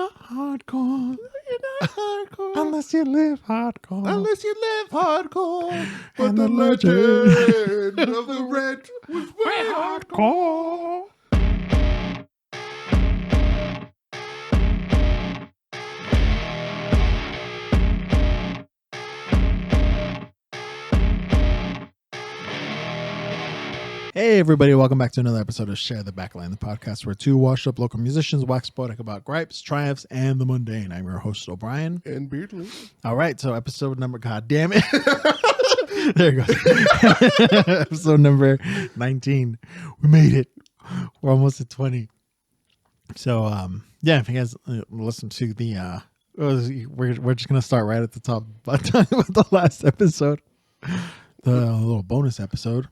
not hardcore. You're not hardcore. Unless you live hardcore. Unless you live hardcore. But And the the legend of the red was way hardcore. Hey everybody, welcome back to another episode of Share the Backline, the podcast where two washed up local musicians wax poetic about gripes, triumphs, and the mundane. I'm your host, O'Brien. And Beardley. All right, so episode number, god damn it. There it goes. Episode number 19. We made it. We're almost at 20. So, yeah, if you guys listen to the, we're just going to start right at the top with the last episode, the little bonus episode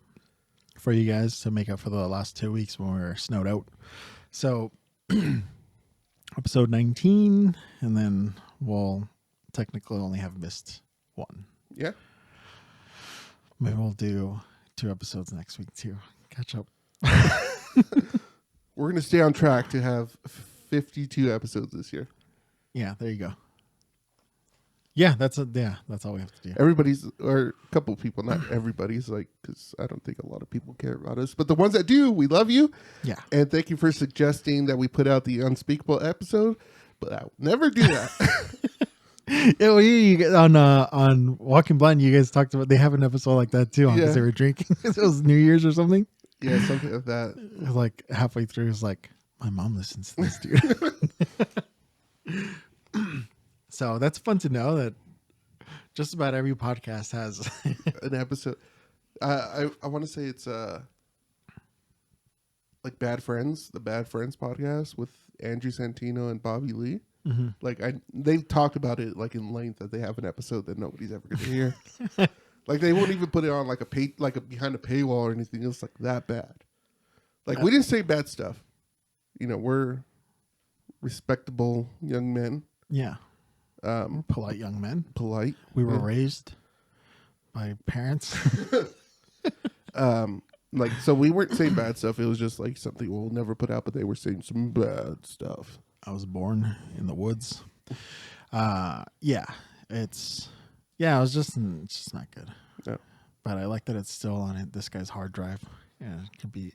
for you guys to make up for the last 2 weeks when we were snowed out. So episode 19, and then we'll technically only have missed one. Yeah. Maybe we'll do 2 episodes next week too. Catch up. We're going to stay on track to have 52 episodes this year. Yeah, there you go. Yeah, that's all we have to do. Everybody's, or a couple of people, not everybody's, like, because I don't think a lot of people care about us, but the ones that do, we love you. Yeah. And thank you for suggesting that we put out the Unspeakable episode, but I'll never do that. Yeah, well, on Walking Blind, you guys talked about, they have an episode like that too, because they were drinking. It was New Year's or something. Yeah, something like that. It was like halfway through, it was like, my mom listens to this, dude. So that's fun to know that just about every podcast has an episode. I want to say it's like Bad Friends, the Bad Friends podcast with Andrew Santino and Bobby Lee. Mm-hmm. Like they've talked about it like in length that they have an episode that nobody's ever going to hear. Like they won't even put it on like a behind a paywall or anything. It's like that bad. Like we didn't say bad stuff. You know, we're respectable young men. Yeah. Polite young men. Polite. We were raised by parents. Like, so we weren't saying bad stuff. It was just like something we'll never put out, but they were saying some bad stuff. I was born in the woods. Yeah, it's just not good. Yeah. But I like that it's still on this guy's hard drive. Yeah, it could be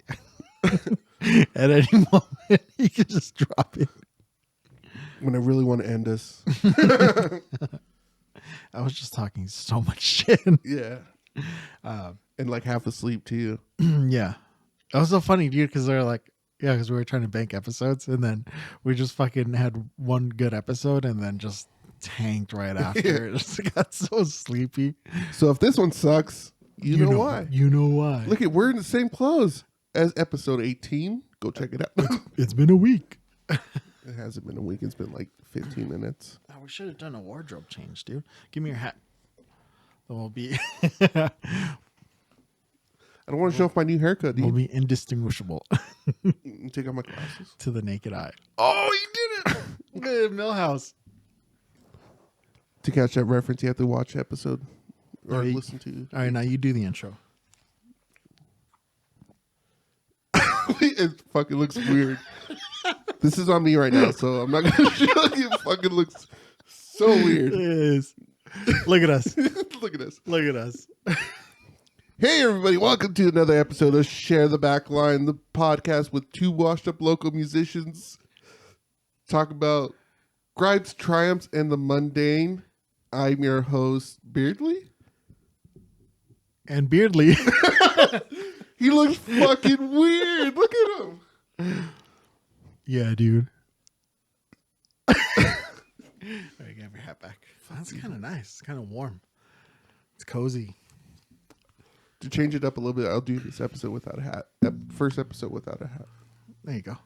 at any moment you can just drop it. When I really want to end us. I was just talking so much shit. Yeah. And like half asleep too. Yeah. That was so funny, dude, because they're like, yeah, because we were trying to bank episodes and then we just fucking had one good episode and then just tanked right after. It just got so sleepy. So if this one sucks, you know why. You know why. Look, we're in the same clothes as episode 18. Go check it out. It's been a week. It hasn't been a week. It's been like 15 minutes. Oh, we should have done a wardrobe change, dude. Give me your hat. Then we'll be I don't want to show off my new haircut, dude. we'll be indistinguishable Take off my glasses. to the naked eye. Oh, you did it! Good, Millhouse. To catch that reference, you have to watch episode or Right. listen to. All right, now you do the intro. It fucking looks weird. This is on me right now, so I'm not going to show you. It fucking looks so weird. It is. Look at us. Look at us. Look at us. Hey, everybody. Welcome to another episode of Share the Backline, the podcast with two washed up local musicians. Talk about gripes, triumphs, and the mundane. I'm your host, Beardley. And Beardley. He looks fucking weird. Look at him. Yeah, dude. All right, get your hat back. That's kind of nice. It's kind of warm. It's cozy. To change it up a little bit, I'll do this episode without a hat. First episode without a hat. There you go.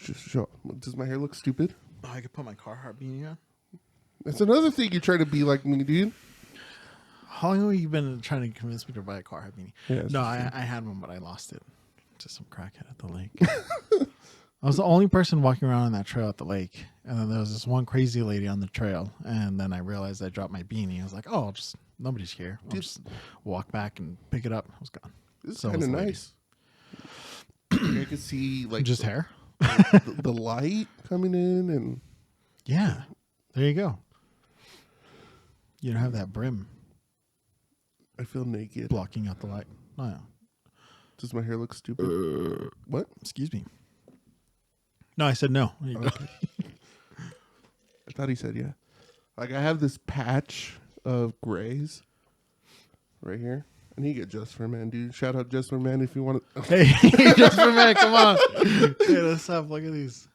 Just show. Does my hair look stupid? Oh, I could put my Carhartt beanie on. That's another thing you try to be like me, dude. How long have you been trying to convince me to buy a Carhartt beanie? Yeah, No, I had one, but I lost it to some crackhead at the lake. I was the only person walking around on that trail at the lake. And then there was this one crazy lady on the trail. And then I realized I dropped my beanie. I was like, oh, nobody's here. I'll just walk back and pick it up. It was gone. This is So kind of was the lady. nice. I can see like Just hair? the light coming in, and Yeah. There you go. You don't have that brim I feel naked. blocking out the light. Oh, yeah. Does my hair look stupid? What? Excuse me. No, I said no. There you go. Okay. I thought he said yeah. Like, I have this patch of grays right here. I need to get Just for Man, dude. Shout out Just for Man if you want to. Hey, just for a minute, come on. Dude, what's up? Look at these.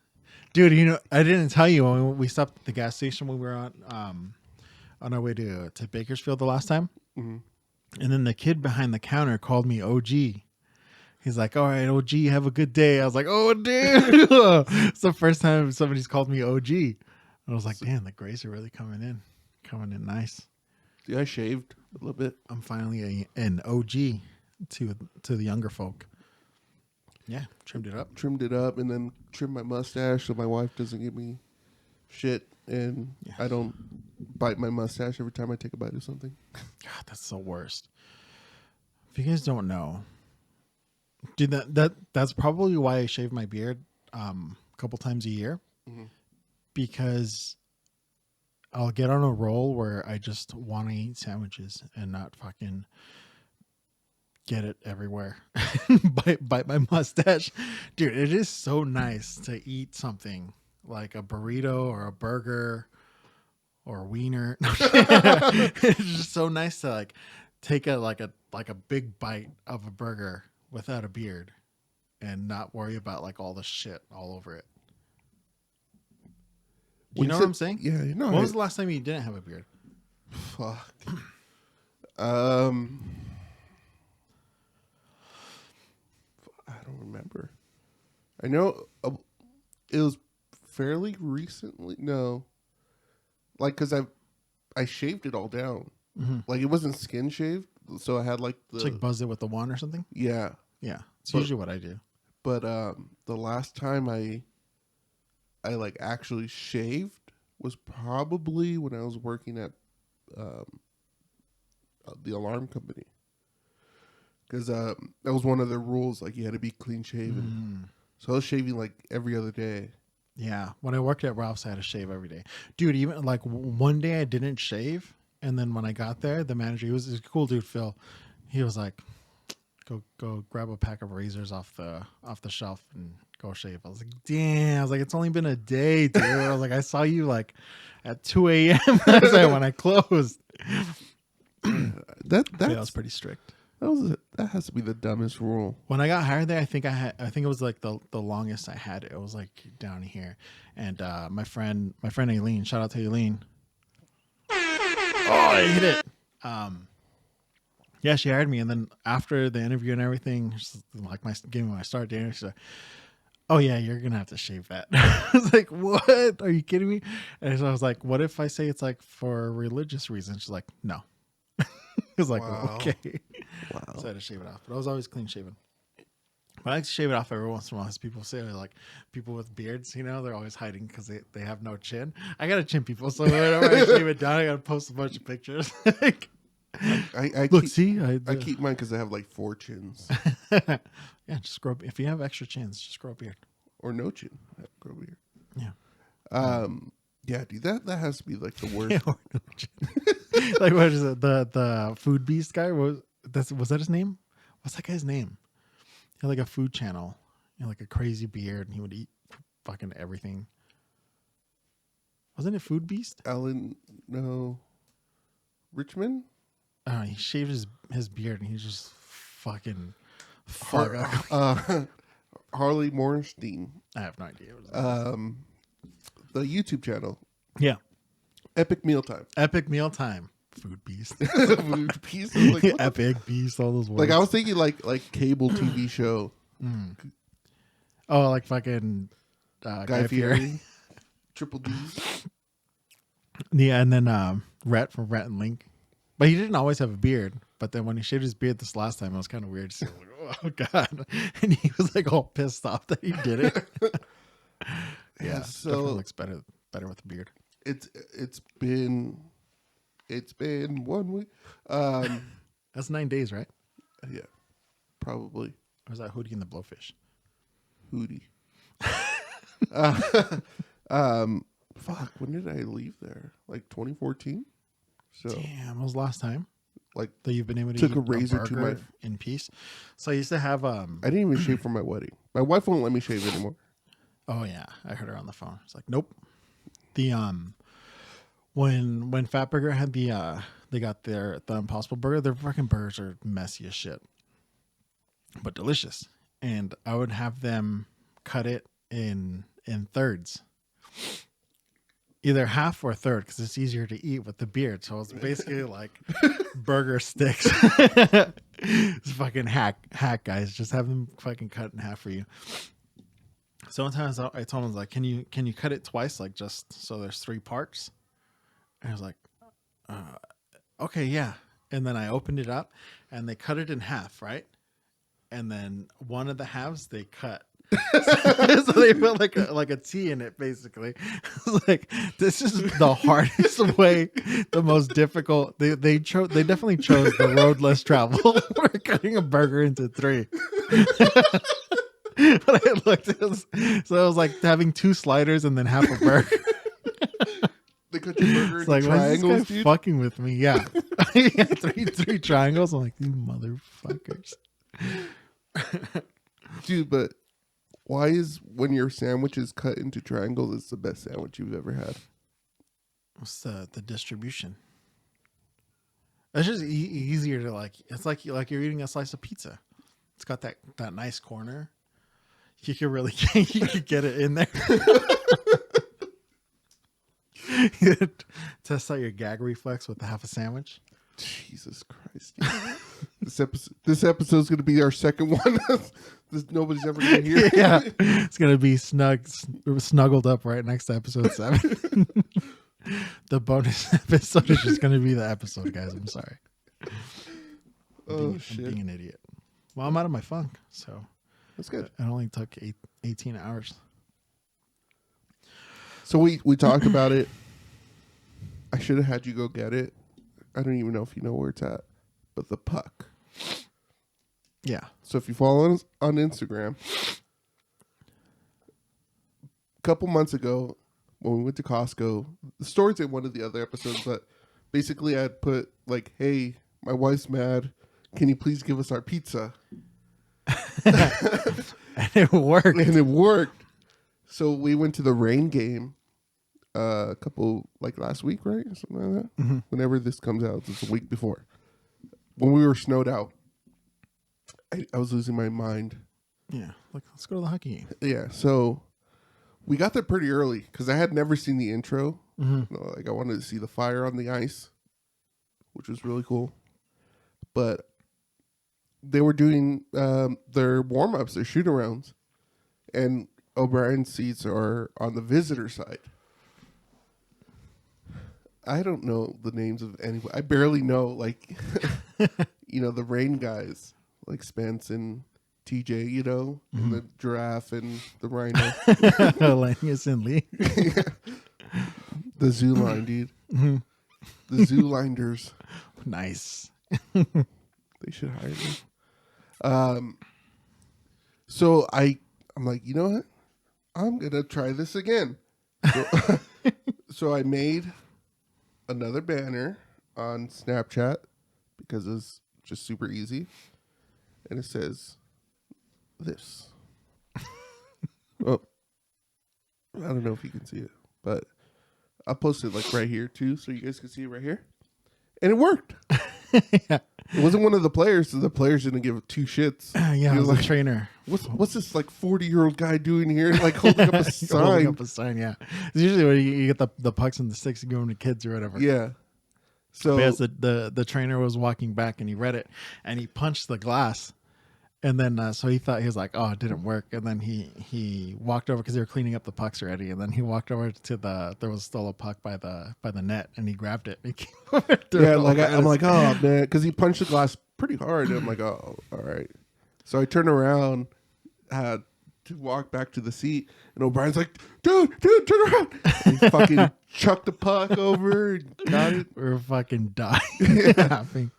Dude, you know, I didn't tell you when we stopped at the gas station when we were on our way to Bakersfield the last time. Mm-hmm. And then the kid behind the counter called me OG. He's like, all right, OG, have a good day. I was like, oh, dude. It's the first time somebody's called me OG. I was like, damn, the grays are really coming in nice. Yeah, I shaved a little bit. I'm finally an OG to the younger folk. Yeah, trimmed it up. Trimmed it up and then trimmed my mustache so my wife doesn't give me shit and Yeah. I don't bite my mustache every time I take a bite of something. God, that's the worst. If you guys don't know, dude, that's probably why I shave my beard a couple times a year, because I'll get on a roll where I just want to eat sandwiches and not fucking get it everywhere. bite my mustache. Dude, it is so nice to eat something like a burrito or a burger or a wiener. It's just so nice to like take a big bite of a burger without a beard and not worry about like all the shit all over it. Do you know what I'm saying? Yeah, you know. When was the last time you didn't have a beard? Fuck. I don't remember. I know it was fairly recently. No, like because I shaved it all down. Mm-hmm. Like it wasn't skin shaved, so I had like the It's like buzz it with the wand or something. yeah. Yeah, it's But- usually what I do. But the last time I like actually shaved was probably when I was working at the alarm company. Because that was one of their rules, like you had to be clean shaven. So I was shaving like every other day. Yeah, when I worked at Ralph's, I had to shave every day, dude. Even like one day I didn't shave, and then when I got there, the manager, he was a cool dude, Phil. He was like, "Go grab a pack of razors off the shelf and go shave." I was like, "Damn!" I was like, "It's only been a day, dude." I was like, "I saw you like at 2 a.m. last night when I closed." That was pretty strict. that has to be the dumbest rule. When I got hired there, I think it was like the longest I had. It was like down here, and my friend Aileen, shout out to Aileen. Oh, I hit it. Yeah, she hired me, and then after the interview and everything, she's like gave me my start date. She's like, "Oh yeah, you're gonna have to shave that." I was like, "What? Are you kidding me?" And so I was like, "What if I say it's like for religious reasons?" She's like, "No." I was like, Wow. "Okay." Wow. So I had to shave it off, but I was always clean shaven. But I like to shave it off every once in a while. As people say, like people with beards, you know, they're always hiding because they have no chin. I gotta chin people, so whenever I shave it down, I gotta post a bunch of pictures. Like, I look, keep, see, I keep mine because I have like 4 chins yeah, just grow. If you have extra chins, just grow a beard. or no chin. I have to grow beard. Yeah. Yeah, dude, that has to be like the worst. Yeah, or no chin. Like what is it? The food beast guy was that his name? What's that guy's name? He had like a food channel. He had like a crazy beard, and he would eat fucking everything. Wasn't it Food Beast? Alan, no, Richmond. I don't know. He shaved his beard, and he's just fucking. Harley Morenstein. I have no idea. What it is. The YouTube channel, Yeah, Epic Mealtime. Epic Mealtime. Food Beast. Food piece. I was like, what the Epic Beast. All those words. like I was thinking like cable TV show. Oh, like fucking Guy Fieri. Triple D. Yeah, and then Rhett from Rhett and Link. But he didn't always have a beard. But then when he shaved his beard this last time, it was kind of weird. So like, oh god, and he was like all pissed off that he did it. Yeah, so definitely looks better with a beard. it's been 1 week. That's 9 days, right? Yeah, probably Or was that Hootie and the Blowfish? Hootie. Fuck, when did I leave there? Like 2014. So Damn, when was the last time like that you've been able to took eat a razor to burger my. in peace? So I used to have I didn't even shave for my wedding. My wife won't let me shave anymore. Oh yeah, I heard her on the phone. It's like, nope. The when Fatburger had they got the Impossible Burger, their fucking burgers are messy as shit, but delicious. And I would have them cut it in thirds, either half or third, because it's easier to eat with the beard. So it's basically like burger sticks. It's fucking hack guys. Just have them fucking cut in half for you. Sometimes I told him like, can you cut it twice, like just so there's 3 parts? And I was like, okay, yeah. And then I opened it up, and they cut it in half, right? And then one of the halves they cut, so they put like a T in it, basically. It's like, this is the hardest way, the most difficult. They definitely chose the road less traveled. We're cutting a burger into 3. But I looked, so it was like having 2 sliders and then half a burger. They cut your burger It's into like, why is triangles, this guy dude. fucking with me? Yeah, yeah, three triangles. I'm like, you motherfuckers. Dude, but why is when your sandwich is cut into triangles, it's the best sandwich you've ever had? What's the distribution? It's just easier to like. It's like you're eating a slice of pizza. It's got that nice corner. You can really you can get it in there. Test out your gag reflex with half a sandwich. Jesus Christ! Dude. This episode's gonna be our second one. Nobody's ever gonna hear. Yeah, it's gonna be snuggled up right next to episode 7. The bonus episode is just gonna be the episode, guys. I'm sorry. I'm being an idiot. Well, I'm out of my funk, so that's good. It only took 18 hours. So we talked about it. I should have had you go get it. I don't even know if you know where it's at, but the puck. Yeah. So if you follow us on Instagram, a couple months ago when we went to Costco, the story's in one of the other episodes, but basically I'd put like, hey, my wife's mad. Can you please give us our pizza? And it worked. And it worked. So we went to the Rain game a couple, like last week, right? Something like that. Mm-hmm. Whenever this comes out, it's a week before. When we were snowed out, I was losing my mind. Yeah. Like, let's go to the hockey game. Yeah. So we got there pretty early because I had never seen the intro. Mm-hmm. You know, like I wanted to see the fire on the ice, which was really cool. But they were doing their warm-ups, their shoot-arounds. And O'Brien's seats are on the visitor side. I don't know the names of anybody. I barely know, like, the Rain guys, like Spence and TJ, and the Giraffe and the Rhino. Linus and Lee. Yeah. The Zoo Line, dude. Mm-hmm. The Zoolinders. Nice. They should hire me. So I'm like, you know what? I'm going to try this again. So I made another banner on Snapchat because it's just super easy. And it says this. Oh, I don't know if you can see it, but I'll post it like right here too so you guys can see it right here. And it worked. Yeah. It wasn't one of the players, so the players didn't give 2 shits. Yeah, He it was like, a trainer. What's this like 40-year-old guy doing here? Like holding up a sign. Holding up a sign, yeah. It's usually when you get the pucks and the sticks and give them to kids or whatever. Yeah. So Because the trainer was walking back and he read it and he punched the glass. And then, so he thought, he was like, oh, it didn't work. And then he walked over because they were cleaning up the pucks already. And then he walked over to there was still a puck by the net and he grabbed it. And he yeah, like I'm like, oh man, because he punched the glass pretty hard. And I'm like, oh, all right. So I turned around, had to walk back to the seat, and O'Brien's like, dude, turn around. And he fucking chucked the puck over and got it. We're fucking dying Yeah. laughing.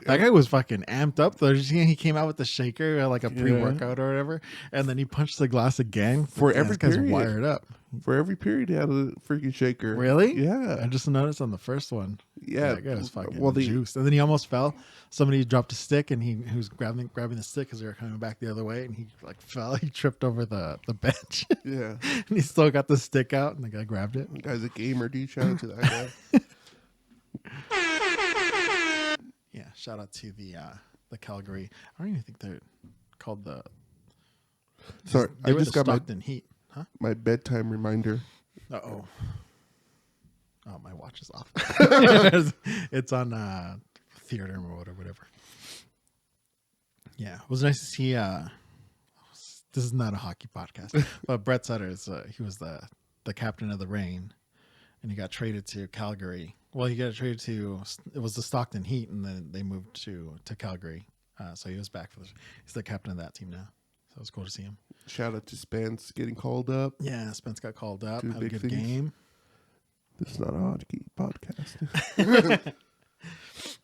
That guy was fucking amped up though. Did you see he came out with the shaker, like a Yeah. pre-workout or whatever, and then he punched the glass again. For Yeah, every this guy's period. wired up. For every period, he had a freaking shaker. Really? Yeah. I just noticed on the first one. Yeah. That guy was fucking Well, juiced. And then he almost fell. Somebody dropped a stick, and he was grabbing the stick because they were coming back the other way, and he like fell. He tripped over the bench. Yeah. And he still got the stick out, and the guy grabbed it. The guy's a gamer, dude. Shout out to that guy. Yeah, shout out to the Calgary. I don't even think they're called the. Sorry, They I were just the got Stockton Heat, huh? my bedtime reminder. Oh, my watch is off. It's on theater mode or whatever. Yeah, it was nice to see. This is not a hockey podcast, but Brett Sutter is. He was the captain of the Reign, and he got traded to Calgary. Well, he got traded to. It was the Stockton Heat, and then they moved to Calgary. So he was back he's the captain of that team now. So it was cool to see him. Shout out to Spence getting called up. Yeah, Spence got called up. Two Had a big good things. game. This is not a hockey podcast.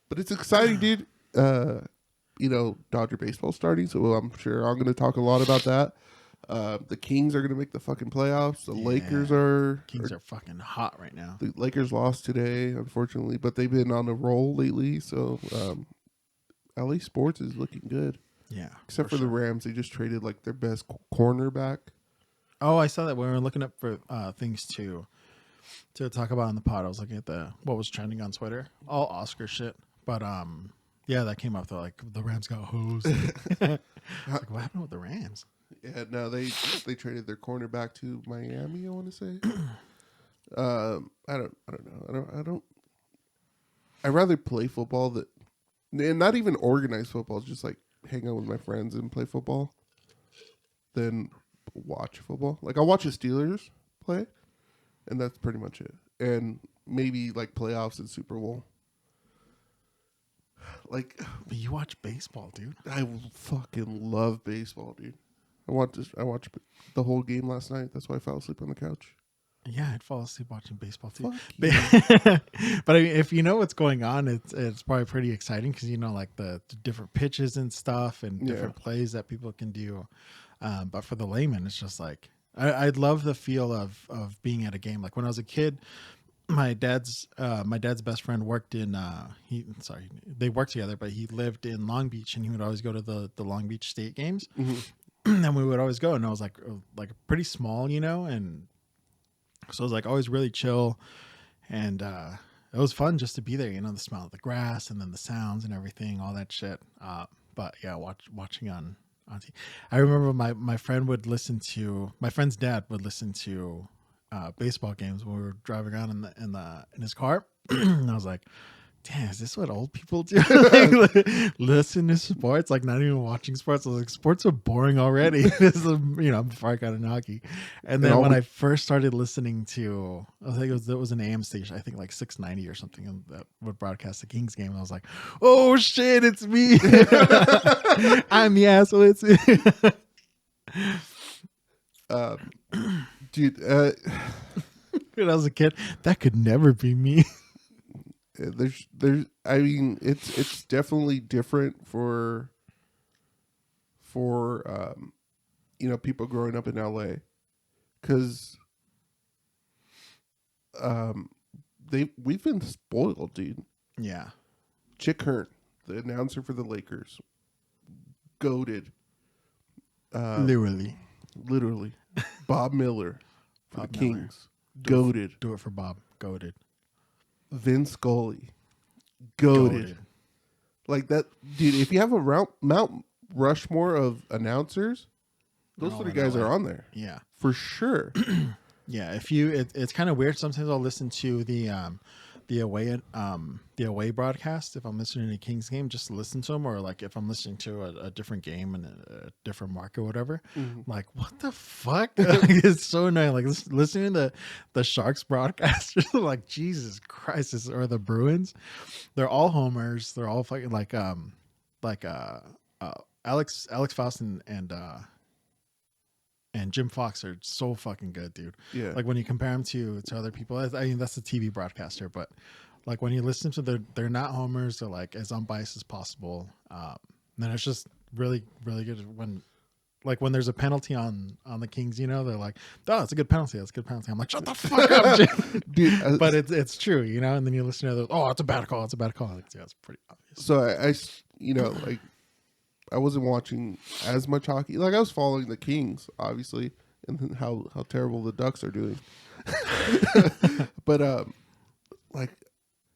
But it's exciting, dude. Dodger baseball starting, so I'm sure I'm going to talk a lot about that. The Kings are going to make the fucking playoffs. The Lakers are... Kings are fucking hot right now. The Lakers lost today, unfortunately, but they've been on a roll lately, so LA sports is looking good. Yeah. Except for the Rams. They just traded like their best cornerback. Oh, I saw that when we were looking up for things to talk about on the pod. I was looking at what was trending on Twitter. All Oscar shit. But yeah, that came up though. Like the Rams got hosed. Like, what happened with the Rams? Yeah, no, they traded their cornerback to Miami, I want to say. I don't know. I'd rather play football and not even organized football, just like hang out with my friends and play football than watch football. Like I'll watch the Steelers play, and that's pretty much it. And maybe like playoffs and Super Bowl. Like, but you watch baseball, dude. I fucking love baseball, dude. I watched the whole game last night. That's why I fell asleep on the couch. Yeah, I'd fall asleep watching baseball too. Fuck But I mean, if you know what's going on, it's probably pretty exciting because you know like the different pitches and stuff and different plays that people can do. But for the layman, it's just like I'd love the feel of being at a game. Like when I was a kid, my dad's best friend worked in they worked together, but he lived in Long Beach and he would always go to the Long Beach State games. Mm-hmm. And we would always go, and I was like pretty small, you know, and so it was like always really chill, and it was fun just to be there, you know, the smell of the grass and then the sounds and everything, all that shit. But yeah, watching on TV. I remember my friend's dad would listen to baseball games when we were driving around in his car, and I was like, damn, is this what old people do? Like, listen to sports, like not even watching sports. I was like, sports are boring already. This is, before I got into hockey. And then when I first started listening to, I think it was an AM station, I think like 690 or something that would broadcast the Kings game. And I was like, oh shit, it's me. I'm the asshole. It's dude. When I was a kid, that could never be me. There's I mean it's definitely different for people growing up in LA, because we've been spoiled, dude. Yeah. Chick Hearn, the announcer for the Lakers, goated. Literally. Bob Miller for Bob the Miller. Kings, goated. Do it for Bob. Goated. Vince Scully, goated. Like that, dude. If you have a Mount Rushmore of announcers, those three guys are on there. Yeah, for sure. Yeah, it's kind of weird. Sometimes I'll listen to the away broadcast if I'm listening to a Kings game, just to listen to them, or like if I'm listening to a different game in a different market or whatever. Mm-hmm. Like, what the fuck? It's so annoying. Like listening to the Sharks broadcasters, like Jesus Christ, or the Bruins. They're all homers. They're all fucking like Alex Faust and Jim Fox are so fucking good, dude. Yeah. Like when you compare them to other people, I mean, that's a TV broadcaster, but Like when you listen to they're not homers. They're like as unbiased as possible. Then it's just really, really good when there's a penalty on the Kings, you know, they're like, oh, it's a good penalty. That's a good penalty. I'm like, shut the fuck up, Jim. Dude. But it's true, you know. And then you listen to those, oh, it's a bad call. It's a bad call. Like, yeah, it's pretty obvious. So you know, like I wasn't watching as much hockey. Like I was following the Kings, obviously, and then how terrible the Ducks are doing. But like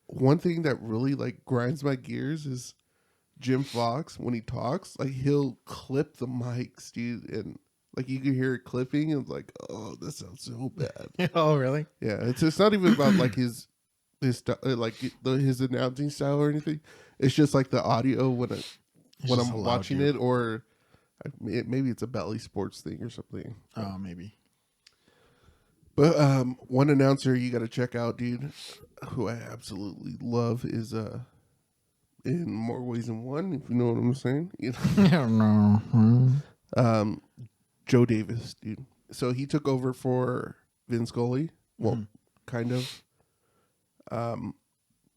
one thing that really like grinds my gears is Jim Fox when he talks. Like he'll clip the mics, dude, and like you can hear it clipping, and like, oh, that sounds so bad. Oh, really? Yeah, it's not even about like his his announcing style or anything. It's just like the audio when I'm watching it, or maybe it's a Bally Sports thing or something. Oh, maybe. But one announcer you got to check out, dude, who I absolutely love is in more ways than one, if you know what I'm saying. You know? Joe Davis, dude. So he took over for Vin Scully. Well, kind of.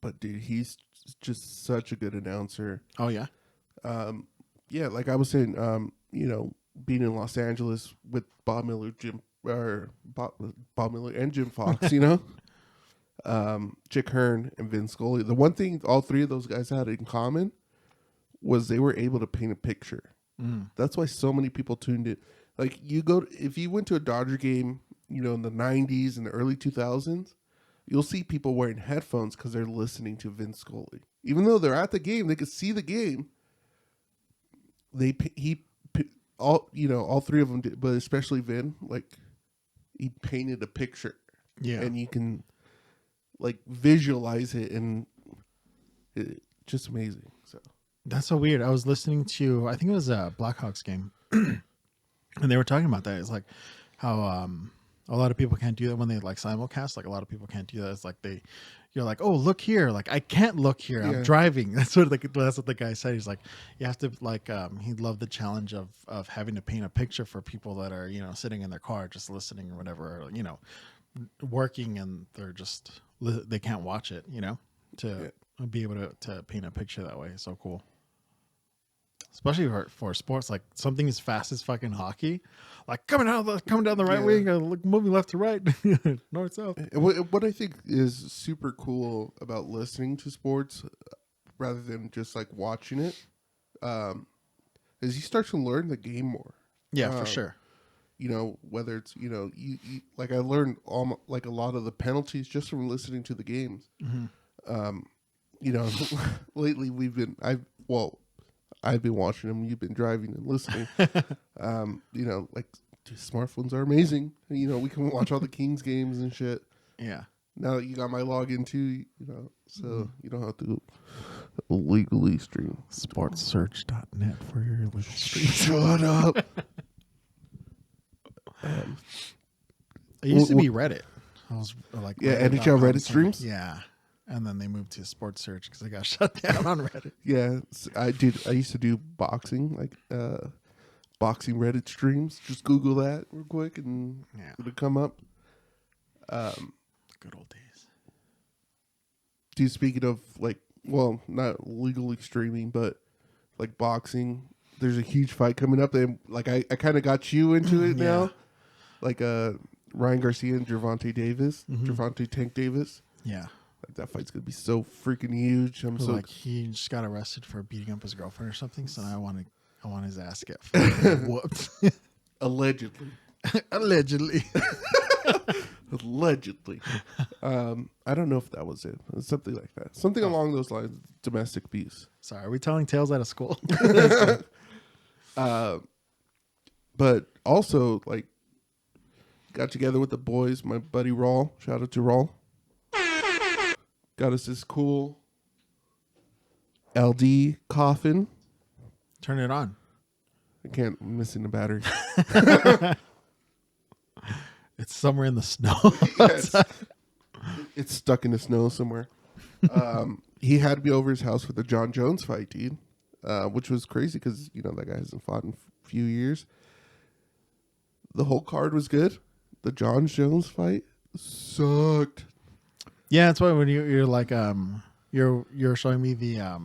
But dude, he's just such a good announcer. Oh yeah. Yeah, like I was saying, you know, being in Los Angeles with Bob Miller, Bob Miller and Jim Fox, you know, Chick Hearn and Vin Scully. The one thing all three of those guys had in common was they were able to paint a picture. That's why so many people tuned in. Like if you went to a Dodger game, you know, in the 90s and the early 2000s, you'll see people wearing headphones because they're listening to Vin Scully. Even though they're at the game, they could see the game. All three of them did, but especially Vin, like he painted a picture. Yeah. And you can like visualize it, and it's just amazing. So that's so weird. I was listening to, I think it was a Blackhawks game, and they were talking about that. It's like how a lot of people can't do that when they like simulcast. Like a lot of people can't do that. It's like you're like, oh, look here. Like I can't look here. I'm driving. That's what the guy said. He's like, you have to like. He loved the challenge of having to paint a picture for people that are, you know, sitting in their car just listening or whatever, or, you know, working, and they're just they can't watch it. You know, to be able to paint a picture that way is so cool. Especially for sports, like something as fast as fucking hockey, like coming down the right wing, moving left to right, north south. What I think is super cool about listening to sports rather than just like watching it, is you start to learn the game more. Yeah, for sure. You know, whether it's, you know, you like I learned like a lot of the penalties just from listening to the games. You know, lately I've been watching them. You've been driving and listening. You know, like dude, smartphones are amazing. You know, we can watch all the Kings games and shit. Yeah. Now that you got my login too, you know, so you don't have to illegally stream. Sportsearch.net for your illegal stream. Shut up. It used to be Reddit. I was like, NHL Reddit streams. Yeah. And then they moved to Sports Search because they got shut down on Reddit. Yeah, I used to do boxing, like boxing Reddit streams. Just Google that real quick, and it'll come up. Good old days. Dude, speaking of like, well, not legally streaming, but like boxing, there's a huge fight coming up. And like, I kind of got you into it now. Like Ryan Garcia and Gervonta Davis, Gervonta Tank Davis. Yeah. Like that fight's gonna be so freaking huge. He just got arrested for beating up his girlfriend or something. So now I want his ass to get whooped. Allegedly. Allegedly. Allegedly. I don't know if that was it. It's something like that. Something along those lines. Domestic peace. Sorry, are we telling tales out of school? But also, like, got together with the boys. My buddy Rawl. Shout out to Rawl. Got us this cool LD coffin. Turn it on. I can't. I'm missing the battery. It's somewhere in the snow. It's stuck in the snow somewhere. He had me over his house for the John Jones fight, dude, which was crazy because, you know, that guy hasn't fought in a few years. The whole card was good. The John Jones fight sucked. Yeah, that's why when you're like you're showing me the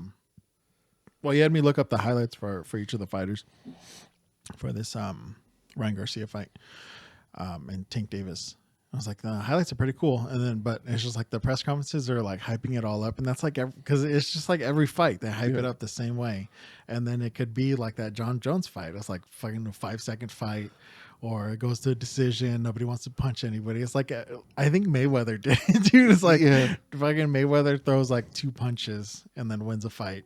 well, you had me look up the highlights for each of the fighters for this Ryan Garcia fight and Tank Davis. I was like, the highlights are pretty cool, and then but it's just like the press conferences are like hyping it all up, and that's like because it's just like every fight they hype it up the same way, and then it could be like that John Jones fight. It's like fucking a 5-second fight, or it goes to a decision. Nobody wants to punch anybody. It's like I think Mayweather did it, dude. It's like fucking Mayweather throws like 2 punches and then wins a fight,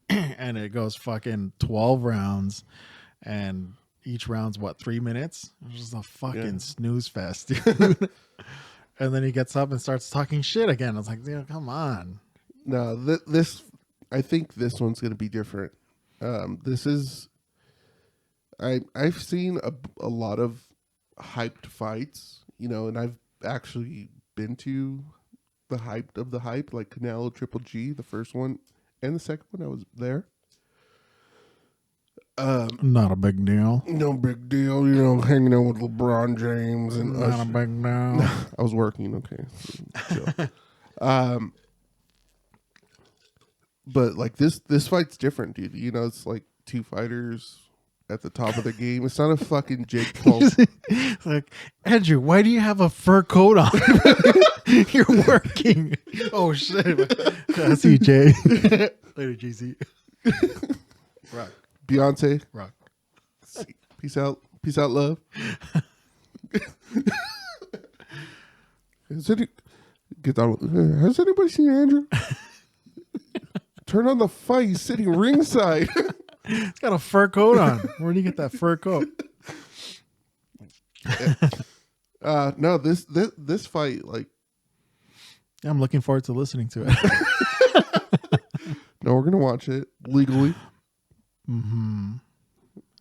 and it goes fucking 12 rounds, and each round's what 3 minutes. It's just a fucking snooze fest, dude. And then he gets up and starts talking shit again. I was like, dude, come on. No, this I think this one's gonna be different. This is I've seen a lot of hyped fights, and I've actually been to the hype of the hype, like Canelo Triple G, the first one and the second one. I was there. Not a big deal. No big deal, hanging out with LeBron James and not a big deal. I was working, okay. Chill. But like this fight's different, dude. It's like 2 fighters at the top of the game. It's not a fucking Jake Paul. It's like, Andrew, why do you have a fur coat on? You're working. Oh shit. I see you, Jay. Later, GC. Rock. Beyonce. Rock. Peace out. Peace out, love. Has anybody seen Andrew? Turn on the fight. He's sitting ringside. He's got a fur coat on. Where do you get that fur coat? No, this fight, like, I'm looking forward to listening to it. no, we're gonna watch it legally. Mm-hmm.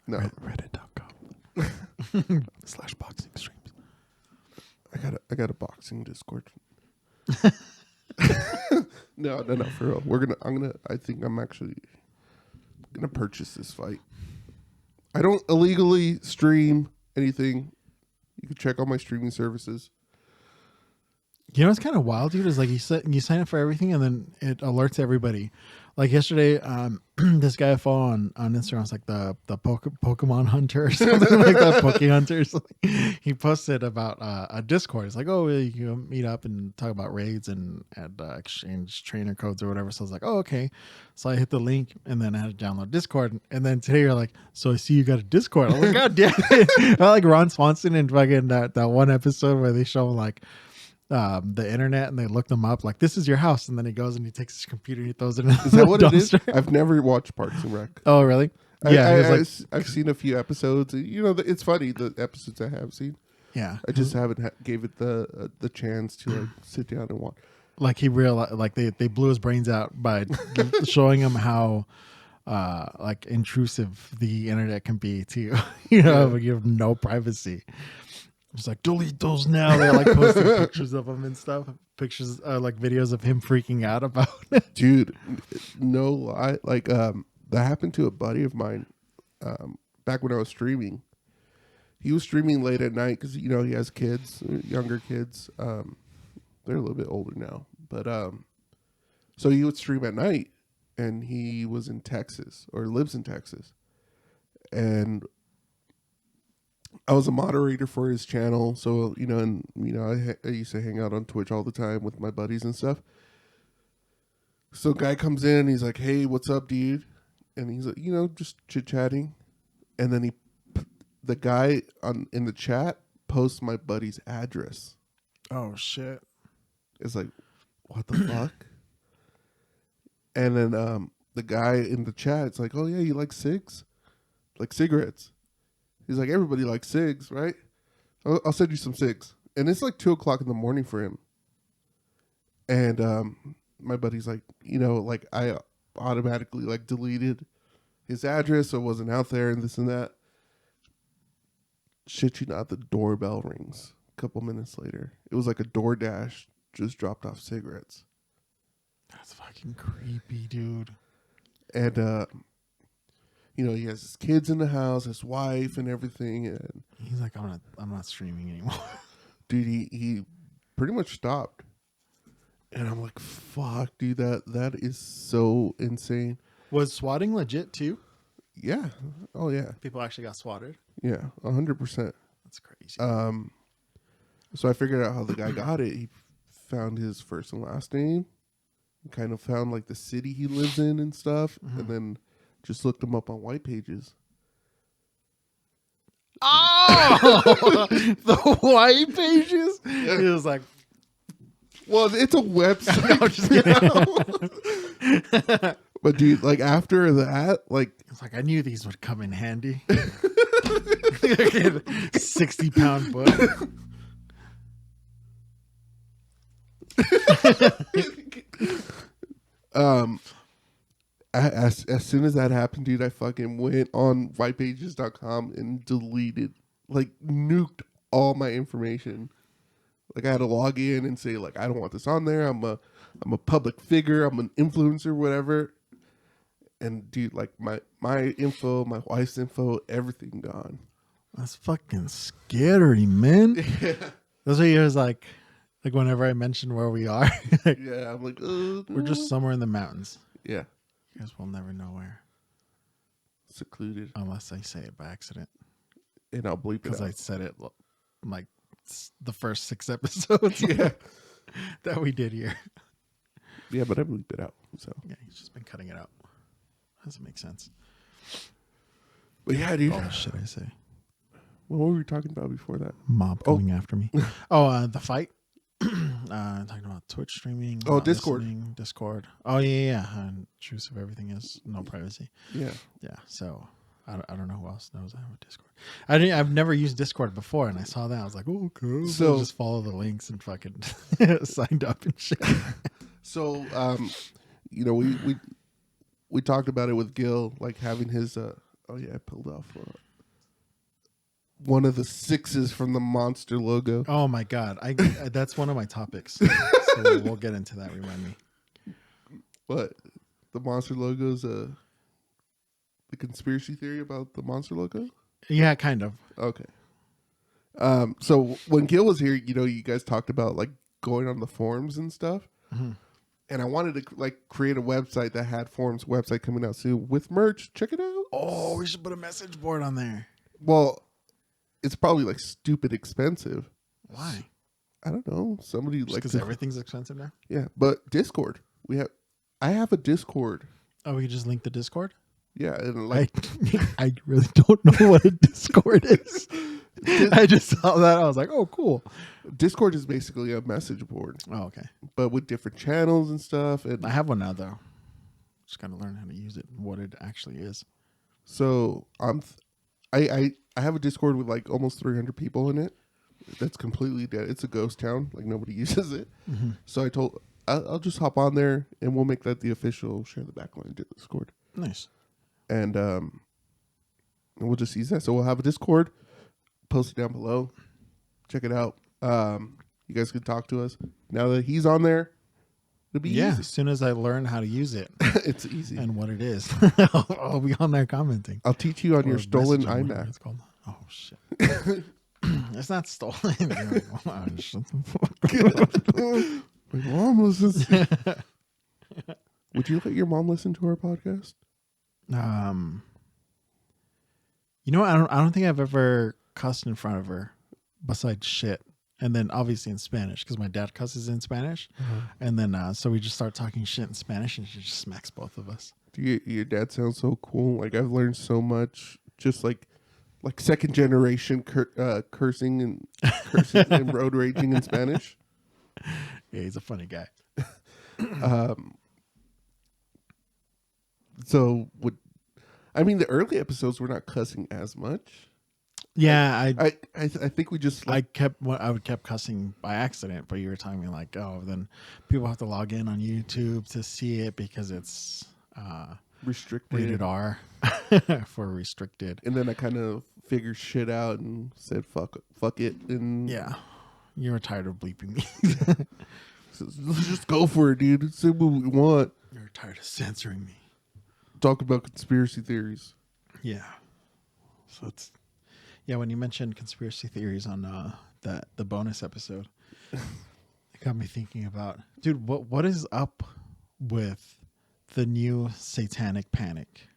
No, Reddit.com/boxing streams. I got a boxing Discord. No, for real. I think I'm actually gonna purchase this fight. I don't illegally stream anything. You can check all my streaming services. You know what's kind of wild, dude, is like you sign up for everything and then it alerts everybody. Like yesterday, this guy I follow on Instagram, it's like the Pokemon Hunter or something like that, Poke Hunter. He posted about a Discord. It's like, oh, you can meet up and talk about raids and exchange trainer codes or whatever. So I was like, oh, okay. So I hit the link and then I had to download Discord. And then today you're like, so I see you got a Discord. I'm like, God damn it. I like Ron Swanson in fucking that one episode where they show like the internet and they look them up like, this is your house, and then he goes and he takes his computer and he throws it in is that what dumpster. It is? I've never watched Parks and Rec. Oh really? I've seen a few episodes. It's funny, the episodes I have seen. Yeah, I just haven't gave it the chance to like sit down and watch. Like he realized, like they blew his brains out by showing him how like intrusive the internet can be to you. When you have no privacy. It's like, delete those now. They're like posting pictures of him and stuff. Pictures, like videos of him freaking out about it. Dude, no lie. Like, that happened to a buddy of mine back when I was streaming. He was streaming late at night because, he has kids, younger kids. They're a little bit older now. But so he would stream at night, and he was in Texas or lives in Texas. And I was a moderator for his channel, so I used to hang out on Twitch all the time with my buddies and stuff. So guy comes in, he's like, "Hey, what's up, dude?" And he's like, just chit chatting, and then the guy in the chat posts my buddy's address. Oh shit! It's like, what the fuck? And then the guy in the chat, it's like, "Oh yeah, you like cigs, like cigarettes." He's like, everybody likes cigs, right? I'll send you some cigs. And it's like 2:00 in the morning for him. And my buddy's like, like I automatically like deleted his address so it wasn't out there and this and that. Shit you not, the doorbell rings a couple minutes later. It was like a DoorDash just dropped off cigarettes. That's fucking creepy, dude. And he has his kids in the house, his wife, and everything. And he's like, I'm not streaming anymore. Dude, he pretty much stopped. And I'm like, fuck, dude, that is so insane. Was swatting legit too? Yeah. Oh yeah. People actually got swatted. Yeah. 100%. That's crazy. So I figured out how the guy got it. He found his first and last name, kind of found like the city he lives in and stuff, and then just looked him up on white pages. Oh, the white pages. Yeah. He was like, Well, it's a website. No, I'm just kidding. But dude, like after that, like It's like I knew these would come in handy. 60-pound book. as soon as that happened, dude, I fucking went on whitepages.com and deleted, like nuked all my information. Like I had to log in and say like I don't want this on there. I'm a public figure. I'm an influencer, whatever. And dude, like my info, my wife's info, everything gone. That's fucking scary, man. Yeah, Those are years like whenever I mention where we are, like, yeah. I'm like, we're just somewhere in the mountains. yeah, I guess we'll never know where secluded, unless I say it by accident. and I'll bleep it Because I out. said it like the first 6 episodes Yeah, that we did here. yeah, but I bleep it out. So, Yeah, he's just been cutting it out. Doesn't make sense. but yeah, dude. Oh, shit, I say. What were we talking about before that? Mob coming after me. Oh, the fight. Talking about Twitch streaming. Oh, not Discord. listening, Discord. Oh, yeah. Intrusive everything is no privacy. Yeah, Yeah. So I don't know who else knows I have a Discord. I've never used Discord before, and I saw that. I was like, oh, cool. So So- just follow the links and fucking signed up and shit. so you know, we talked about it with Gil, like having his oh yeah, I pulled off one of the 6s from the monster logo. Oh my god, that's one of my topics. So we'll get into that. Remind me. But the monster logo's the conspiracy theory about the monster logo. Yeah, kind of. Okay. So when Gil was here, you know, you guys talked about like going on the forums and stuff. Mm-hmm. And I wanted to like create a website that had forums website coming out soon with merch. Check it out. Oh, we should put a message board on there. Well, it's probably like stupid expensive. Why? I don't know. Somebody like Because everything's expensive now. yeah, but Discord. I have a Discord. Oh, we could just link the Discord. Yeah, and like I really don't know what a Discord is. I just saw that. I was like, oh, cool. Discord is basically a message board, Oh, okay. but with different channels and stuff. And I have one now though. Just gotta learn how to use it and what it actually is. so I have a Discord with like almost 300 people in it. That's completely dead. It's a ghost town. Like nobody uses it. Mm-hmm. So I told I'll just hop on there and we'll make that the official share the backline Discord. Nice. And we'll just use that. So we'll have a Discord. Post it down below. Check it out. You guys can talk to us. Now that he's on there, it'll be Yeah. easy. As soon as I learn how to use it It's easy. and what it is, I'll be on there commenting. I'll teach you on Or your stolen messaging, whatever iMac. it's called. Oh shit. It's not stolen. You're like, "Wow, shut the fuck My mom listens. Would you let your mom listen to our podcast? up." You know what? I don't think I've ever cussed in front of her besides shit. And then obviously in Spanish because my dad cusses in Spanish. And then so we just start talking shit in Spanish and she just smacks both of us. Your dad sounds so cool. Like I've learned so much. Just like second generation cursing and road raging in Spanish. Yeah, he's a funny guy. So the early episodes were not cussing as much. Yeah, I think we just I would kept cussing by accident, but you were telling me like, oh, then people have to log in on YouTube to see it because it's restricted. rated R for restricted. And then I kind of figured shit out and said fuck it, and Yeah, you were tired of bleeping me. let's just go for it, dude. Say what we want. You were tired of censoring me. Talk about conspiracy theories. Yeah. So it's when you mentioned conspiracy theories on the bonus episode, I got me thinking about, dude, what is up with the new satanic panic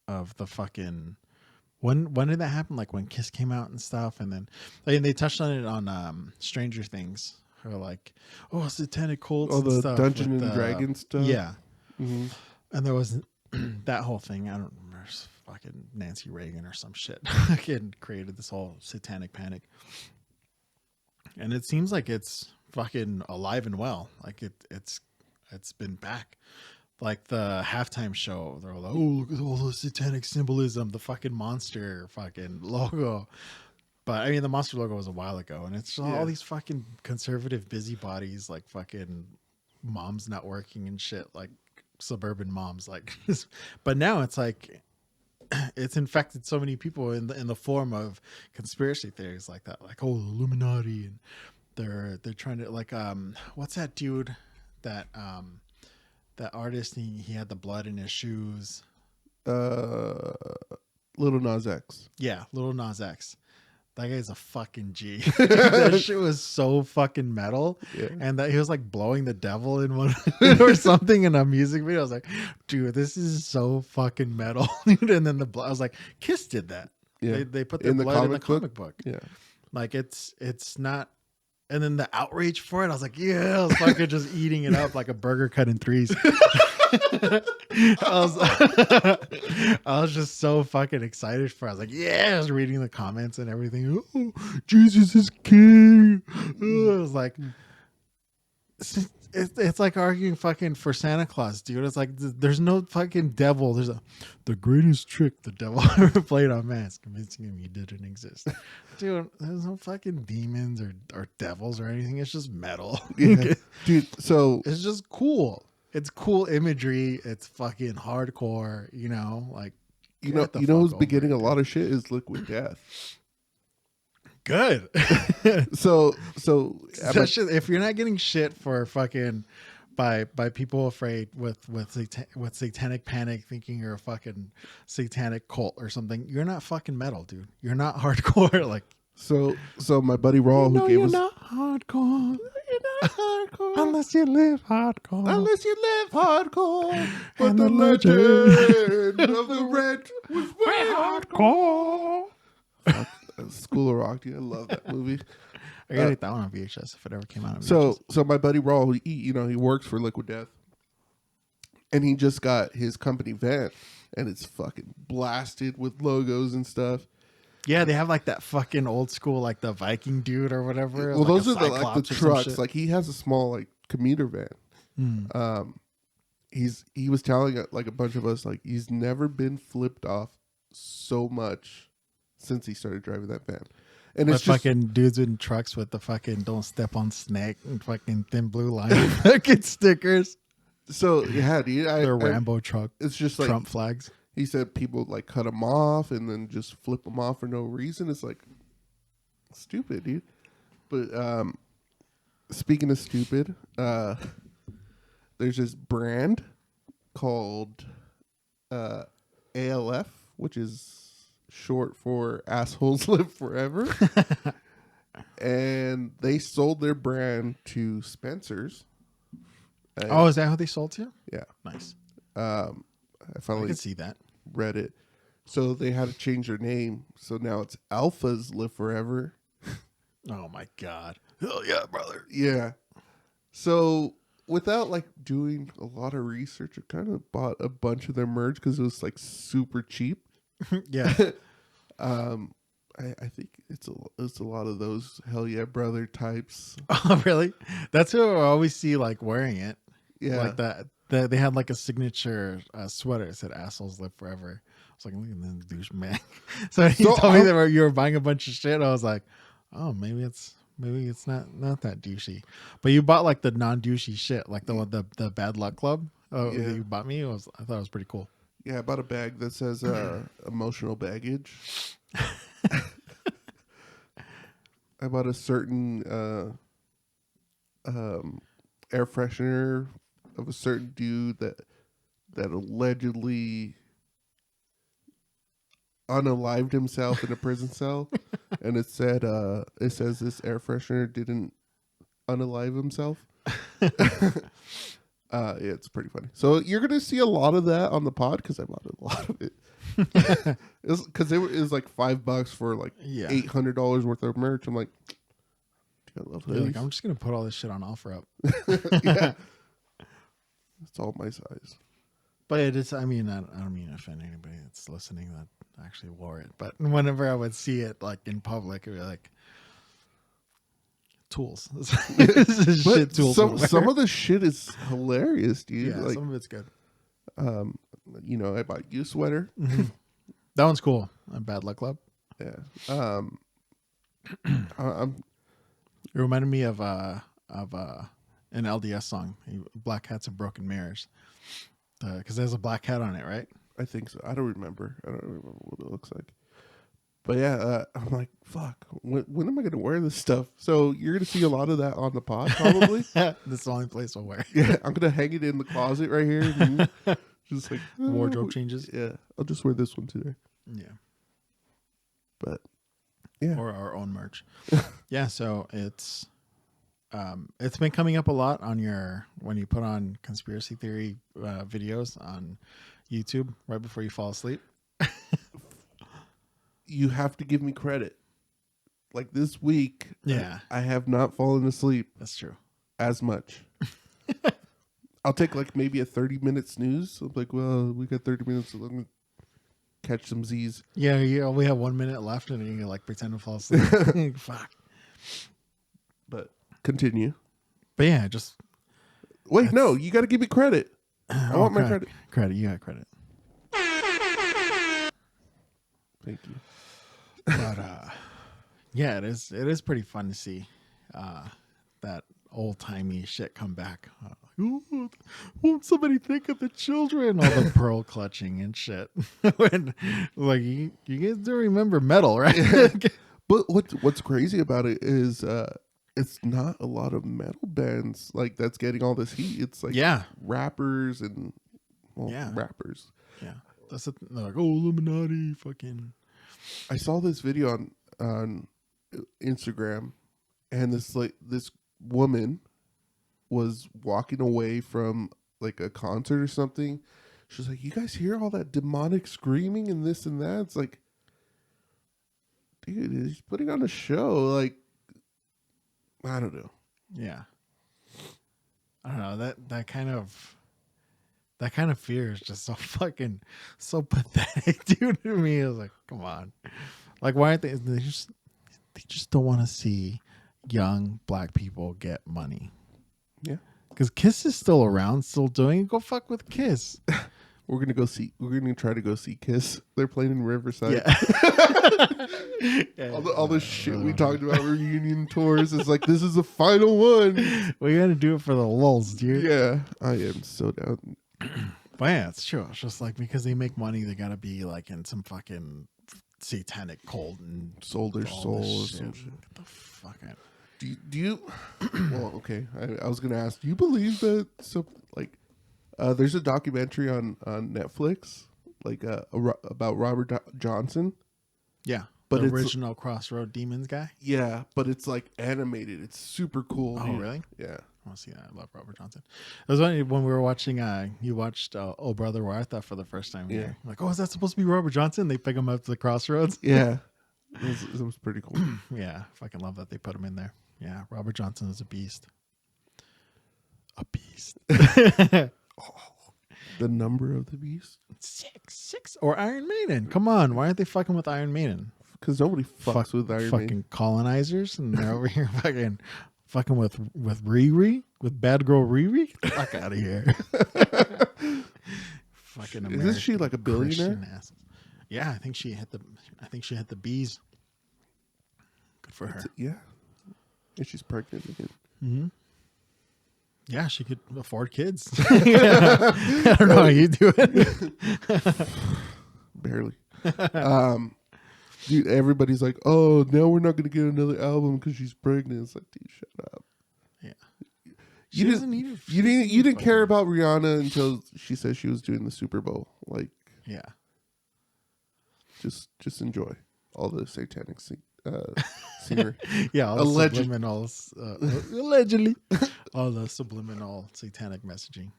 of the fucking when did that happen? Like when Kiss came out and stuff, and then they touched on it on Stranger Things. Or like, oh, satanic cults All and the stuff. Dungeon with and Dragon stuff. Yeah. Mm-hmm. And there was that whole thing. I don't remember. Fucking Nancy Reagan or some shit. Fucking created this whole satanic panic. And it seems like it's fucking alive and well. Like it's been back. Like the halftime show, they're all like, "Oh, look at all the satanic symbolism, the fucking monster, fucking logo." But I mean, the monster logo was a while ago, and it's all these fucking conservative busybodies, like fucking moms not working and shit, like suburban moms, like. But now it's like it's infected so many people in the form of conspiracy theories like that, like, oh, the Illuminati, and they're trying to like what's that dude that that artist, he had the blood in his shoes. Little Nas X. Yeah, Little Nas X. That guy's a fucking G. That shit was so fucking metal. Yeah. And that he was like blowing the devil in one or something in a music video. I was like, dude, this is so fucking metal. And then I was like, Kiss did that. Yeah. They put their blood in the comic book. Yeah. Like it's not. And then the outrage for it, I was like, yeah, I was fucking just eating it up like a burger cut in threes. I was just so fucking excited for it. I was like, yeah, I was reading the comments and everything. Oh, Jesus is king. Oh, I was like, it's like arguing fucking for Santa Claus, dude. It's like there's no fucking devil. There's the greatest trick the devil ever played on man is convincing him he didn't exist. Dude, there's no fucking demons or devils or anything. It's just metal. Yeah. Dude, so it's just cool. It's cool imagery. It's fucking hardcore, you know, like you know who's been getting a lot of shit is Liquid Death. Good. so if you're not getting shit for fucking by people afraid with satanic panic thinking you're a fucking satanic cult or something, you're not fucking metal, dude. You're not hardcore. Like so my buddy Raw, who gave us not hardcore. You're not hardcore unless you live hardcore. But the legend of the red was way hardcore. School of Rock, dude. I love that movie. I gotta get that one on VHS if it ever came out on VHS. So my buddy Raw, he works for Liquid Death, and he just got his company van, and it's fucking blasted with logos and stuff. Yeah, they have like that fucking old school, like the Viking dude or whatever. Well, like those are the trucks. Like he has a small like commuter van. He was telling like a bunch of us like he's never been flipped off so much since he started driving that van. And it's just fucking dudes in trucks with the fucking "Don't Step on Snake" and fucking thin blue line fucking stickers. So yeah, dude, they're Rambo truck. It's just like Trump flags. He said people like cut them off and then just flip them off for no reason. It's like stupid, dude. But speaking of stupid, there's this brand called ALF, which is short for Assholes Live Forever. And they sold their brand to Spencer's. Oh, is that who they sold to? Yeah. Nice. I finally can see that. Read it. So they had to change their name. So now it's Alphas Live Forever. Oh my God. Hell yeah, brother. Yeah. So without like doing a lot of research, I kind of bought a bunch of their merch because it was like super cheap. Yeah. I think it's a lot of those hell yeah brother types. Oh really? That's who I always see like wearing it. Yeah. Like that. They had like a signature sweater that said "Assholes Live Forever." I was like, look at this douchebag. So he told me that you were buying a bunch of shit. I was like, oh, maybe it's not that douchey. But you bought like the non-douchey shit, like the Bad Luck Club. Oh, yeah. That you bought me. I thought it was pretty cool. Yeah, I bought a bag that says emotional baggage. I bought a certain air freshener of a certain dude that allegedly unalived himself in a prison cell, and it says this air freshener didn't unalive himself. Yeah, it's pretty funny. So you're gonna see a lot of that on the pod because I bought a lot of it. Because it was like $5 for like $800 worth of merch. I'm like, I love You're like, hoodies. I'm just gonna put all this shit on OfferUp. Yeah, it's all my size. But it is. I mean, I don't mean to offend anybody that's listening that actually wore it. But whenever I would see it like in public, it would be like tools. This is But shit tools. some of the shit is hilarious, dude. yeah, Like, some of it's good. you know, I bought you a sweater. That one's cool. Bad Luck Club. Yeah. It reminded me of an LDS song, Black Hats and Broken Mirrors. Because there's a black hat on it, right? I think so. I don't remember what it looks like. But yeah, I'm like, fuck. When am I going to wear this stuff? So you're going to see a lot of that on the pod, probably. This is the only place I'll wear. Yeah, I'm going to hang it in the closet right here. And just like Wardrobe changes. Yeah, I'll just wear this one today. Yeah. But yeah, Or our own merch. Yeah, so it's been coming up a lot on when you put on conspiracy theory videos on YouTube right before you fall asleep. you have to give me credit. Like this week, Yeah. I have not fallen asleep That's true. as much. I'll take like maybe a 30-minute snooze. I'm like, well, we got 30 minutes. So let me catch some Z's. Yeah, you only have 1 minute left and you like pretend to fall asleep. Fuck. But continue. But yeah, just Wait, no, you got to give me credit. I want my credit. Credit, you got credit. Thank you. But yeah, it is pretty fun to see that old timey shit come back. Ooh, won't somebody think of the children? All the pearl clutching and shit. When, like you guys do remember metal, right? But what's crazy about it is it's not a lot of metal bands like that's getting all this heat. It's like rappers and rappers. Yeah, they're like, oh, Illuminati, fucking. I saw this video on Instagram, and this woman was walking away from like a concert or something. She's like, "You guys hear all that demonic screaming and this and that?" It's like, dude, he's putting on a show. Like, I don't know. Yeah, I don't know that kind of fear is just so pathetic, dude. To me, I was like, come on, like why aren't they just don't want to see young black people get money. Yeah, because Kiss is still around, still doing it. Go fuck with Kiss. We're gonna try to go see Kiss. They're playing in Riverside. Yeah. all the shit we talked about reunion tours is like, this is the final one. We gotta do it for the lulz, dude. Yeah, I am so down. But yeah, it's true. It's just like because they make money, they gotta be like in some fucking satanic cult and sold their soul or some shit. Get the fuck out. Do you well, okay, I was gonna ask, do you believe that there's a documentary on Netflix like about Robert Johnson? Yeah, but the it's original Crossroad Demons guy. Yeah, but it's like animated. It's super cool. Oh, dude. really? Yeah, I want to see that. I love Robert Johnson. It was when we were watching. You watched Oh Brother Where Art Thou for the first time. Yeah. Like, oh, is that supposed to be Robert Johnson? They pick him up to the Crossroads. yeah, it was pretty cool. Yeah, fucking love that they put him in there. Yeah, Robert Johnson is a beast. A beast. The number of the beast? Six. Or Iron Maiden. Come on, why aren't they fucking with Iron Maiden? Because nobody fucks with Iron fucking Maiden. Colonizers, and they're over here fucking with Riri, with bad girl Riri. Fuck out of here. Fucking American. Isn't she like a billionaire? Yeah, I think she hit the bees. Good for her. Yeah. And she's pregnant again. Mm-hmm. Yeah, she could afford kids. I don't know how you do it. Barely. Dude, everybody's like, oh, now we're not going to get another album because she's pregnant. It's like, dude, shut up. Yeah. You didn't care about Rihanna until she said she was doing the Super Bowl. Like, yeah. just enjoy all the satanic singer. Yeah, all the Alleged. subliminals, allegedly, all the subliminal satanic messaging,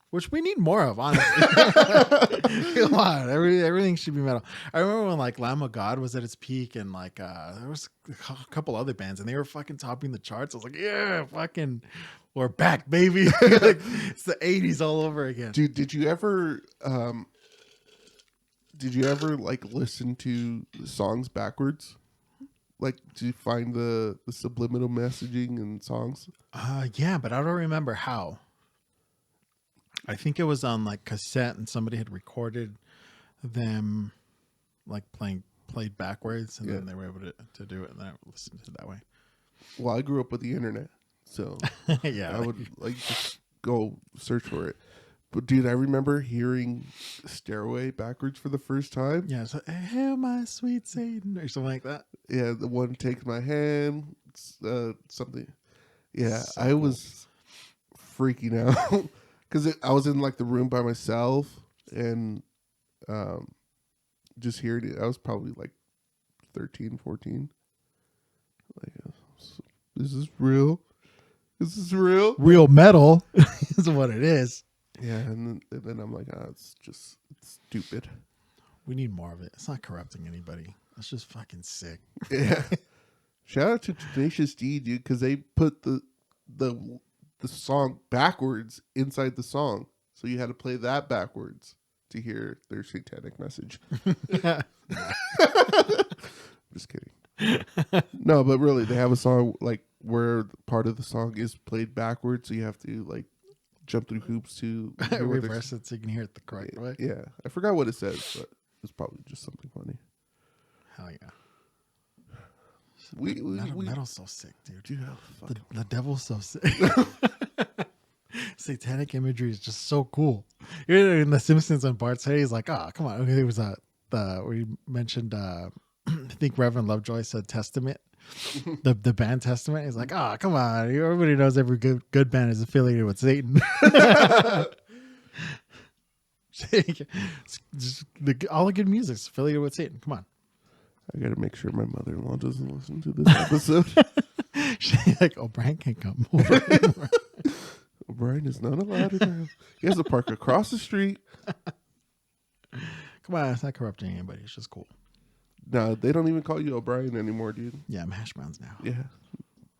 which we need more of, honestly. Come on, everything should be metal. I remember when like Lamb of God was at its peak, and like there was a couple other bands, and they were fucking topping the charts. I was like, yeah, fucking, we're back, baby. Like, it's the '80s all over again. Dude, did you ever like listen to songs backwards? Like, to find the subliminal messaging in songs? Yeah, but I don't remember how. I think it was on like cassette, and somebody had recorded them like played backwards, and then they were able to do it, and then I listened to it that way. Well, I grew up with the internet, so Yeah, I would like just go search for it. But dude, I remember hearing Stairway backwards for the first time. yeah. So, "Hail my sweet Satan," or something like that. Yeah, the one takes my hand, something. Yeah, So I cool. was freaking out because I was in like the room by myself, and just hearing it. I was probably like 13, 14. Like, this is real. This is real. Real metal is what it is. Yeah, and then I'm like, it's stupid. We need more of it. It's not corrupting anybody. It's just fucking sick. Yeah. Shout out to Tenacious D, dude, because they put the song backwards inside the song, so you had to play that backwards to hear their satanic message. Just kidding. No, but really, they have a song like where part of the song is played backwards, so you have to like jump through hoops to hear what Reverse it so you can hear it the correct way. Yeah, I forgot what it says, but it's probably just something funny. Hell yeah. We Metal's so sick, dude. Dude, The devil's so sick. Satanic imagery is just so cool. In The Simpsons, when Bart said, he's like, "Oh, come on." Okay, it was where you mentioned. I think Reverend Lovejoy said Testament, the band Testament. He's like, "Oh, come on." Everybody knows every good band is affiliated with Satan. All the good music is affiliated with Satan. Come on. I gotta make sure my mother-in-law doesn't listen to this episode. She's like, O'Brien can't come over anymore. O'Brien is not allowed in there. He has to park across the street. Come on, it's not corrupting anybody. It's just cool. No, they don't even call you O'Brien anymore, dude. Yeah, I'm Hash Browns now. Yeah.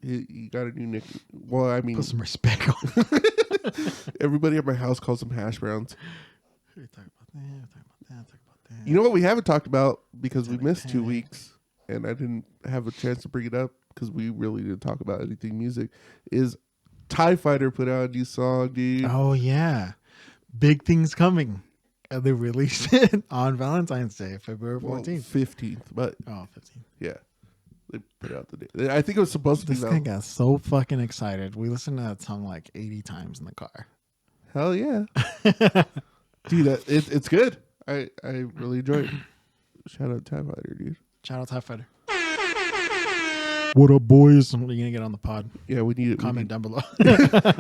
You got a new nickname. Well, I mean, Put some respect on it. everybody at my house calls them hash browns. We talk about that, talk about that, talk about that. You know what we haven't talked about because we Titanic missed 2 Panic. weeks and I didn't have a chance to bring it up because we really didn't talk about anything music, is TIE Fighter put out a new song, dude. Oh, yeah. Big things coming. And they released it on Valentine's Day, February 14th. 15th, but Oh, 15th. yeah. They put out the day. I think it was supposed to be This guy got so fucking excited. We listened to that song like 80 times in the car. Hell yeah. Dude, it's good. I really enjoy it. Shout out TIE Fighter, dude. Shout out TIE Fighter. What up, boys? When are you going to get on the pod? Yeah, we need it. Comment down below.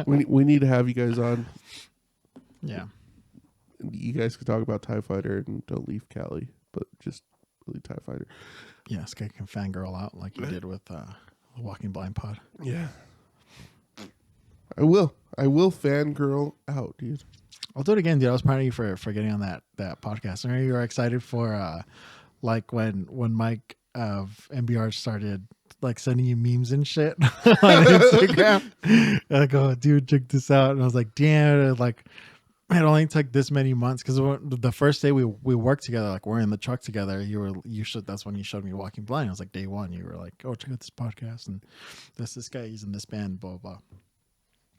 We need to have you guys on. Yeah. You guys can talk about TIE Fighter and don't leave Cali, but just really TIE Fighter. Yeah, this guy can fangirl out like you did with Walking Blind Pod. Yeah. I will fangirl out, dude. I'll do it again, dude. I was proud of you for getting on that podcast. I know you were excited for like when Mike of MBR started like sending you memes and shit on Instagram. Like, oh, dude, check this out. And I was like, damn, like it only took this many months because the first day we worked together, like we're in the truck together. That's when you showed me Walking Blind. I was like, day one, you were like, oh, check out this podcast and this guy, he's in this band, blah blah.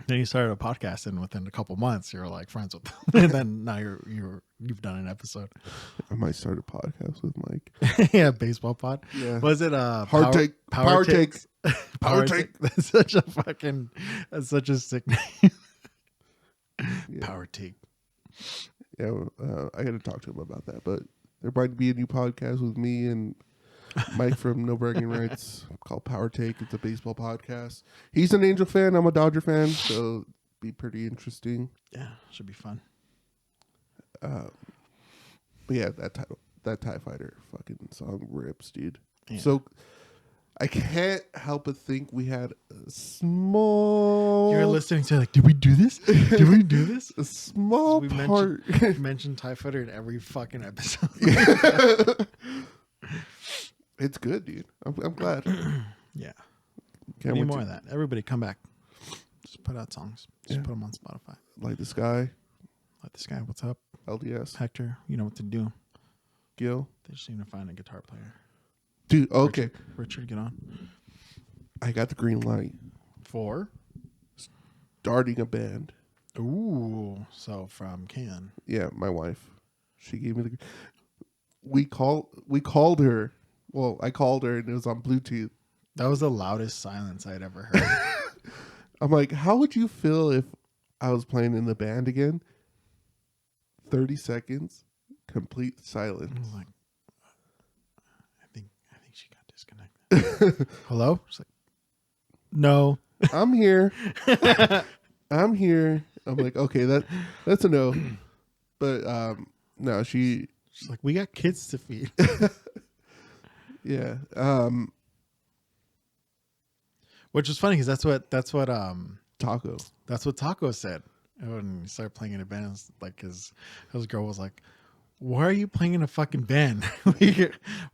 Then you started a podcast, and within a couple months, you were like friends with them. And then now you've done an episode. I might start a podcast with Mike. Yeah, baseball pod. Yeah. Was it Power take. Power take. That's such a sick name. Yeah. Power take. Yeah, I got to talk to him about that. But there might be a new podcast with me and Mike from No Bragging Rights called Power Take. It's a baseball podcast. He's an Angel fan. I'm a Dodger fan, so it'd be pretty interesting. Yeah, should be fun. But yeah, that TIE Fighter fucking song rips, dude. Yeah. So I can't help but think we had a small. You're listening to like, did we do this? Did we do this? A small We part. mentioned TIE Fighter in every fucking episode. It's good, dude. I'm glad. Yeah. Can't Need wait more to of that. Everybody come back. Just put out songs. Just Yeah. put them on Spotify. Light the Sky, Let this guy, what's up? LDS, Hector, you know what to do. Gil. They just need to find a guitar player. Dude, okay. Richard, get on. I got the green light. For? Starting a band. Ooh. So from Can. Yeah, my wife. She gave me the. We called her. Well, I called her and it was on Bluetooth. That was the loudest silence I'd ever heard. I'm like, how would you feel if I was playing in the band again? 30 seconds, complete silence. I was like, I think she got disconnected. Hello? She's like, no. I'm here. I'm here. I'm like, okay, that's a no. But no, she's like, we got kids to feed. yeah. Which is funny because that's what Taco. that's what Taco said when he started playing in a band. Like his girl was like, "Why are you playing in a fucking band? we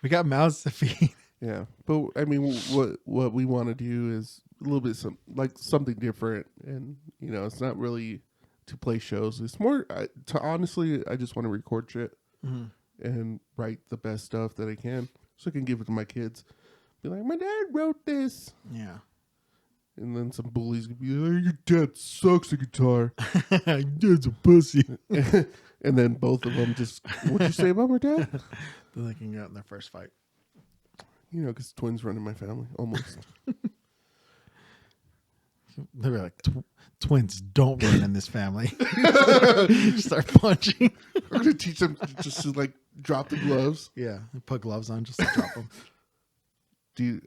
got mouths to feed." Yeah, but I mean, what we want to do is a little bit something different, and it's not really to play shows. It's more honestly, I just want to record shit and write the best stuff that I can, so I can give it to my kids. Be like, my dad wrote this. Yeah. And then some bullies could be like, your dad sucks at guitar. Your dad's a pussy. And then both of them just, what'd you say about my dad? Then they can get in their first fight. Because twins run in my family, almost. They were like, twins don't run in this family. Start punching. We're going to teach them just to, like, drop the gloves. Yeah, put gloves on just to drop them. Dude,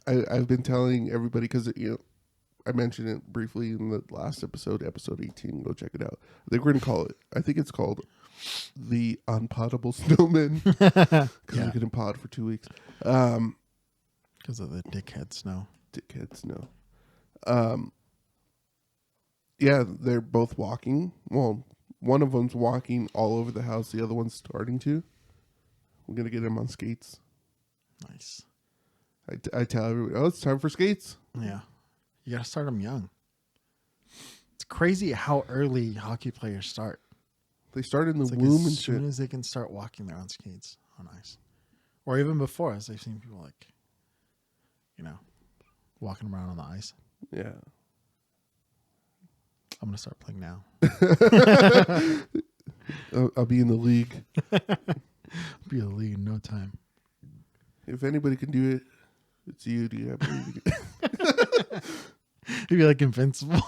I've been telling everybody because I mentioned it briefly in the last episode 18. Go check it out. I think we're gonna call it. I think it's called the Unpotable Snowman because we couldn't pod for 2 weeks. Because of the dickhead snow. Dickhead snow. Yeah, they're both walking. Well, one of them's walking all over the house. The other one's starting to. We're gonna get him on skates. Nice. I tell everybody, oh, it's time for skates. Yeah. You got to start them young. It's crazy how early hockey players start. They start in the It's like womb and as soon shit. as they can start walking, they're on skates on ice. Or even before, as I've seen people like, walking around on the ice. Yeah. I'm going to start playing now. I'll be in the league. Be in the league in no time. If anybody can do it, it's you, dude. I believe you can. You'd be like invincible.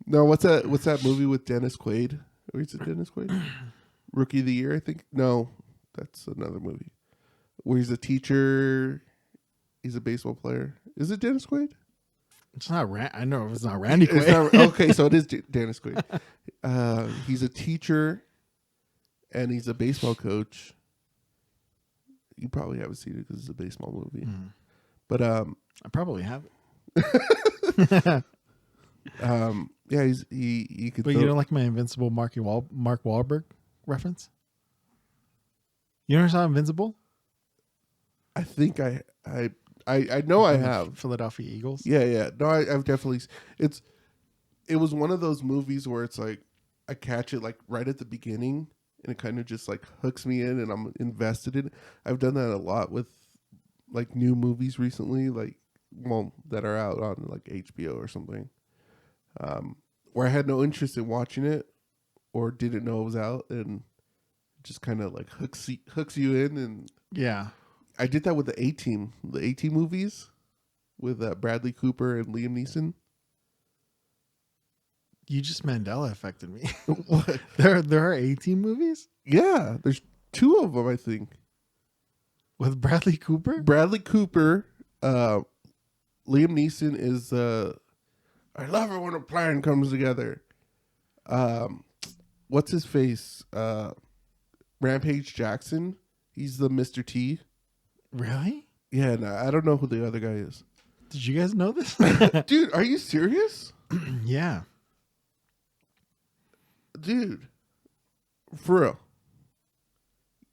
No, what's that movie with Dennis Quaid? Or is it Dennis Quaid? Rookie of the Year, I think. No, that's another movie where he's a teacher. He's a baseball player. Is it Dennis Quaid? It's not. I know it's not Randy Quaid. It's not, okay, so it is Dennis Quaid. He's a teacher, and he's a baseball coach. You probably haven't seen it because it's a baseball movie, but I probably have yeah, he could. But you don't like my invincible Mark Wahlberg reference? You never saw Invincible? I think I know I have. Philadelphia Eagles. Yeah. No, I've definitely. It was one of those movies where it's like I catch it like right at the beginning, and it kind of just like hooks me in, and I'm invested in it. I've done that a lot with like new movies recently, like that are out on like HBO or something, where I had no interest in watching it or didn't know it was out, and just kind of like hooks you in. And Yeah. I did that with the A-Team movies with Bradley Cooper and Liam Neeson. You just Mandela affected me. What? There are 18 movies Yeah, there's 2 of them, I think. with Bradley Cooper. Bradley Cooper, Liam Neeson is I love it when a plan comes together. What's his face? Rampage Jackson. He's the Mr. T. Really? Yeah, no, I don't know who the other guy is. Did you guys know this? Dude, are you serious? Yeah. Dude, for real.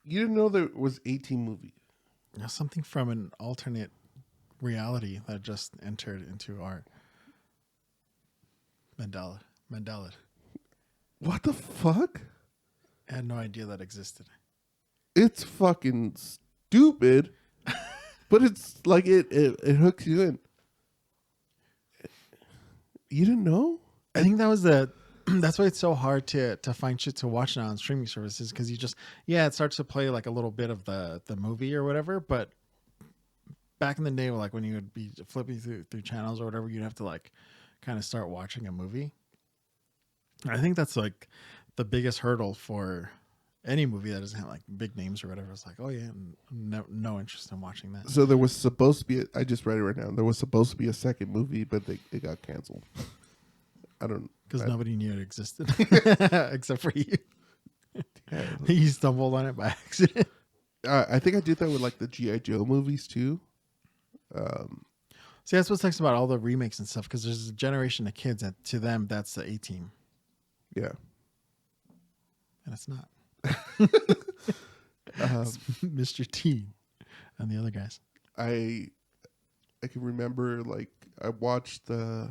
You didn't know there was 18 movies? Something from an alternate reality that just entered into our Mandela. What the fuck? I had no idea that existed. It's fucking stupid, but it's like it hooks you in. You didn't know? I think that was that's why it's so hard to find shit to watch now on streaming services, because you just it starts to play like a little bit of the movie or whatever, but back in the day, like when you would be flipping through channels or whatever, you'd have to like kind of start watching a movie. I think that's like the biggest hurdle for any movie that doesn't have like big names or whatever. It's like, oh yeah, no interest in watching that. So there was supposed to be I just read it right now. There was supposed to be a second movie, but it got canceled. I don't, because nobody knew it existed except for you. yeah. You stumbled on it by accident. I think I did that with like the G.I. Joe movies too. See, that's what's nice about all the remakes and stuff, because there's a generation of kids that to them that's the A-team, Yeah. and it's not. It's Mr. T and the other guys. I can remember like I watched the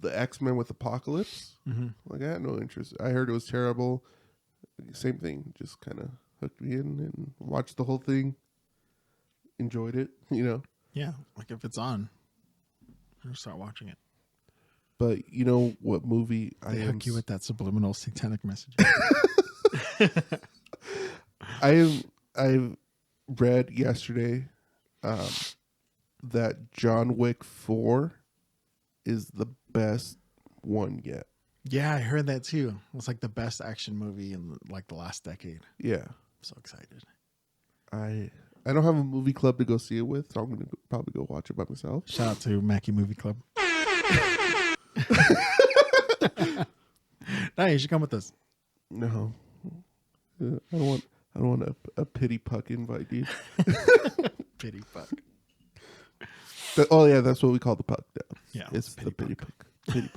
X-Men with Apocalypse. Mm-hmm. Like I had no interest. I heard it was terrible. Same thing, just kind of hooked me in and watched the whole thing. Enjoyed it, Yeah, like if it's on, I'll start watching it. But you know what movie They hook you with that subliminal satanic message. I read yesterday that John Wick 4 is the best one yet. Yeah, I heard that too. It's like the best action movie in like the last decade. Yeah. I'm so excited. I don't have a movie club to go see it with, so I'm gonna probably go watch it by myself. Shout out to Mackie Movie Club. No, you should come with us. No, I don't want a pity puck invite, dude. Pity puck. Oh yeah, that's what we call the puck now. Yeah, it's pity the pity puck. puck. Pity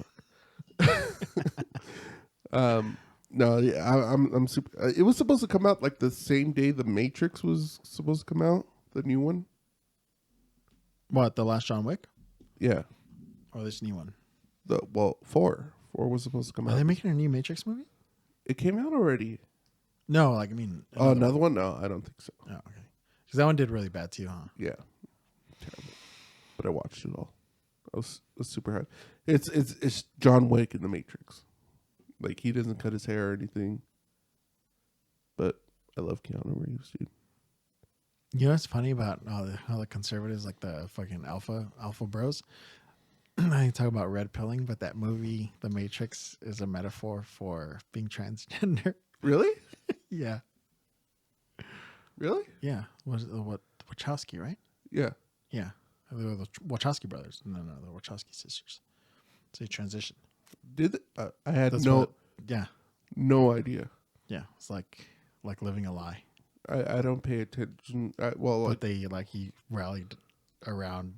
puck. No, yeah, I'm super. It was supposed to come out like the same day The Matrix was supposed to come out, the new one. What, the last John Wick? Yeah, Or this new one? Four was supposed to come Are out. they making a new Matrix movie? It came out already. No, like I mean. Another one? No, I don't think so. Oh, okay. Because that one did really bad too, huh? Yeah, terrible. But I watched it all. I was super hard. It's John Wick in the Matrix. Like he doesn't cut his hair or anything. But I love Keanu Reeves, dude. You know what's funny about how the conservatives, like the fucking alpha bros, I talk about red pilling, but that movie, The Matrix, is a metaphor for being transgender. Really? Yeah. Really? Yeah. What Wachowski, right? Yeah. Yeah. They were the Wachowski brothers. No, the Wachowski sisters. So he transitioned. I had That's no idea. Yeah. It's like living a lie. I don't pay attention. But he rallied around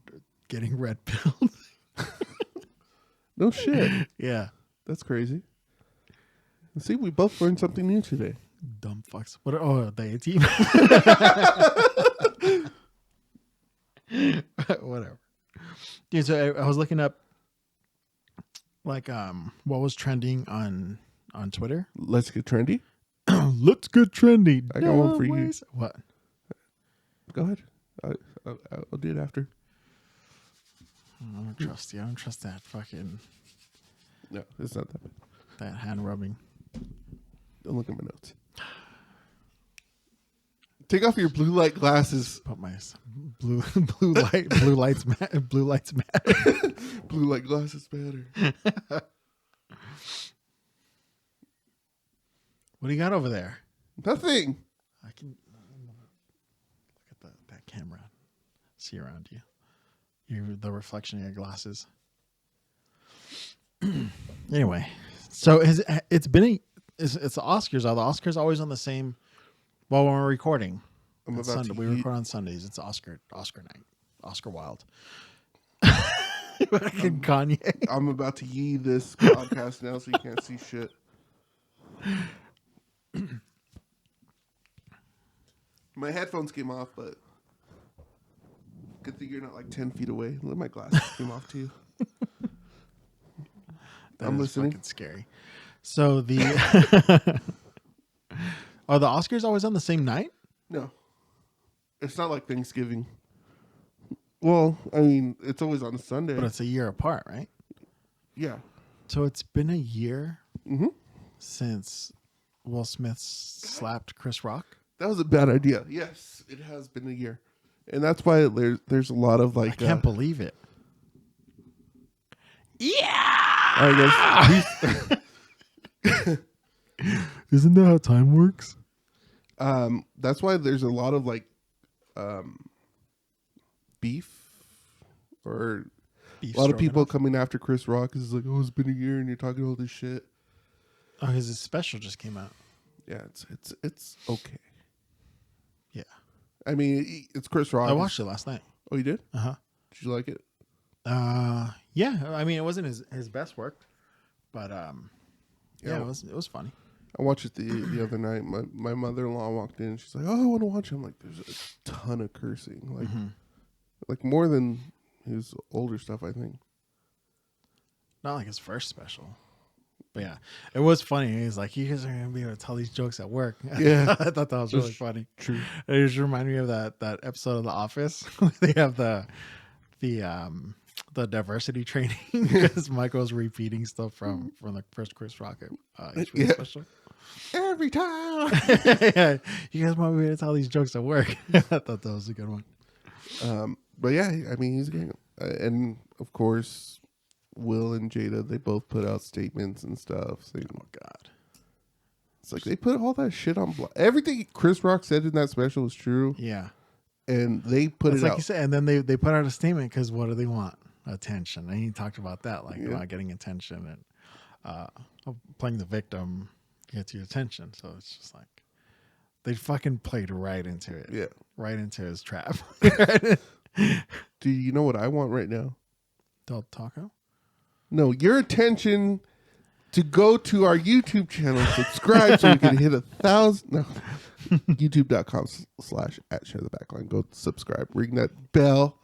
getting red pilled. No shit. Yeah. That's crazy. See, we both learned something new today. Dumb fucks. What? Oh, the A-team. Whatever. Dude, so I was looking up like what was trending on Twitter. Let's get trendy. Let's get trendy. I got one for you. What? Go ahead. I'll do it after. I don't trust you. I don't trust that fucking No, it's not that bad. that hand rubbing. Don't look at my notes. Take off your blue light glasses. Put my blue lights matter. Blue Blue light glasses matter. What do you got over there? Nothing. I can look at that camera. See around you. The reflection of your glasses. Anyway, so it's the Oscars. Are the Oscars always on the same? Well, when we're recording, I'm It's about Sunday. to We yeet. record on Sundays. It's Oscar night. Oscar Wilde. Fucking Kanye. I'm about to yee this podcast now, so you can't see shit. My headphones came off, but good thing you're not like 10 feet away. Let my glasses came off too. I'm listening. Fucking scary. So the are the Oscars always on the same night? No, it's not like Thanksgiving. Well, I mean, it's always on a Sunday. But it's a year apart, right? Yeah. So it's been a year Mm-hmm. since Will Smith slapped Chris Rock. That was a bad idea. Yes, it has been a year, and that's why there's a lot of like. I can't believe it. Yeah. I guess. Isn't that how time works? That's why there's a lot of like, beef, or Beef a lot of people stroganoff? coming after Chris Rock is like, oh, it's been a year and you're talking all this shit. Oh, because his special just came out. Yeah, it's okay. Yeah. I mean, it's Chris Rock. I watched it last night. Oh, you did? Uh-huh. Did you like it? Yeah. I mean, it wasn't his best work, but yeah, Yeah. it was funny. I watched it the other night. My mother-in-law walked in and she's like, oh, I want to watch it. I'm like, there's a ton of cursing. Like, like more than his older stuff, I think. Not like his first special. But yeah, it was funny. He's like, you guys are going to be able to tell these jokes at work. Yeah. I thought that was really funny. True. It just reminded me of that episode of The Office. They have the diversity training because Michael's repeating stuff from the first Chris Rock Yeah. special. Every time. Yeah, you guys might be able to tell these jokes at work. I thought that was a good one. But yeah, I mean, he's getting, and of course, Will and Jada, they both put out statements and stuff. Saying, Oh God, it's like they put all that shit on. Everything Chris Rock said in that special was true, yeah. and they put It's it like out. you said, and then they put out a statement because what do they want? Attention. And he talked about that, like Yeah. about getting attention and playing the victim gets your attention. So it's just like they fucking played right into it. Yeah. Right into his trap. Do you know what I want right now? Del Taco? No, your attention to go to our YouTube channel, subscribe so we can hit 1,000. No, youtube.com/@sharethebackline. Go subscribe, ring that bell.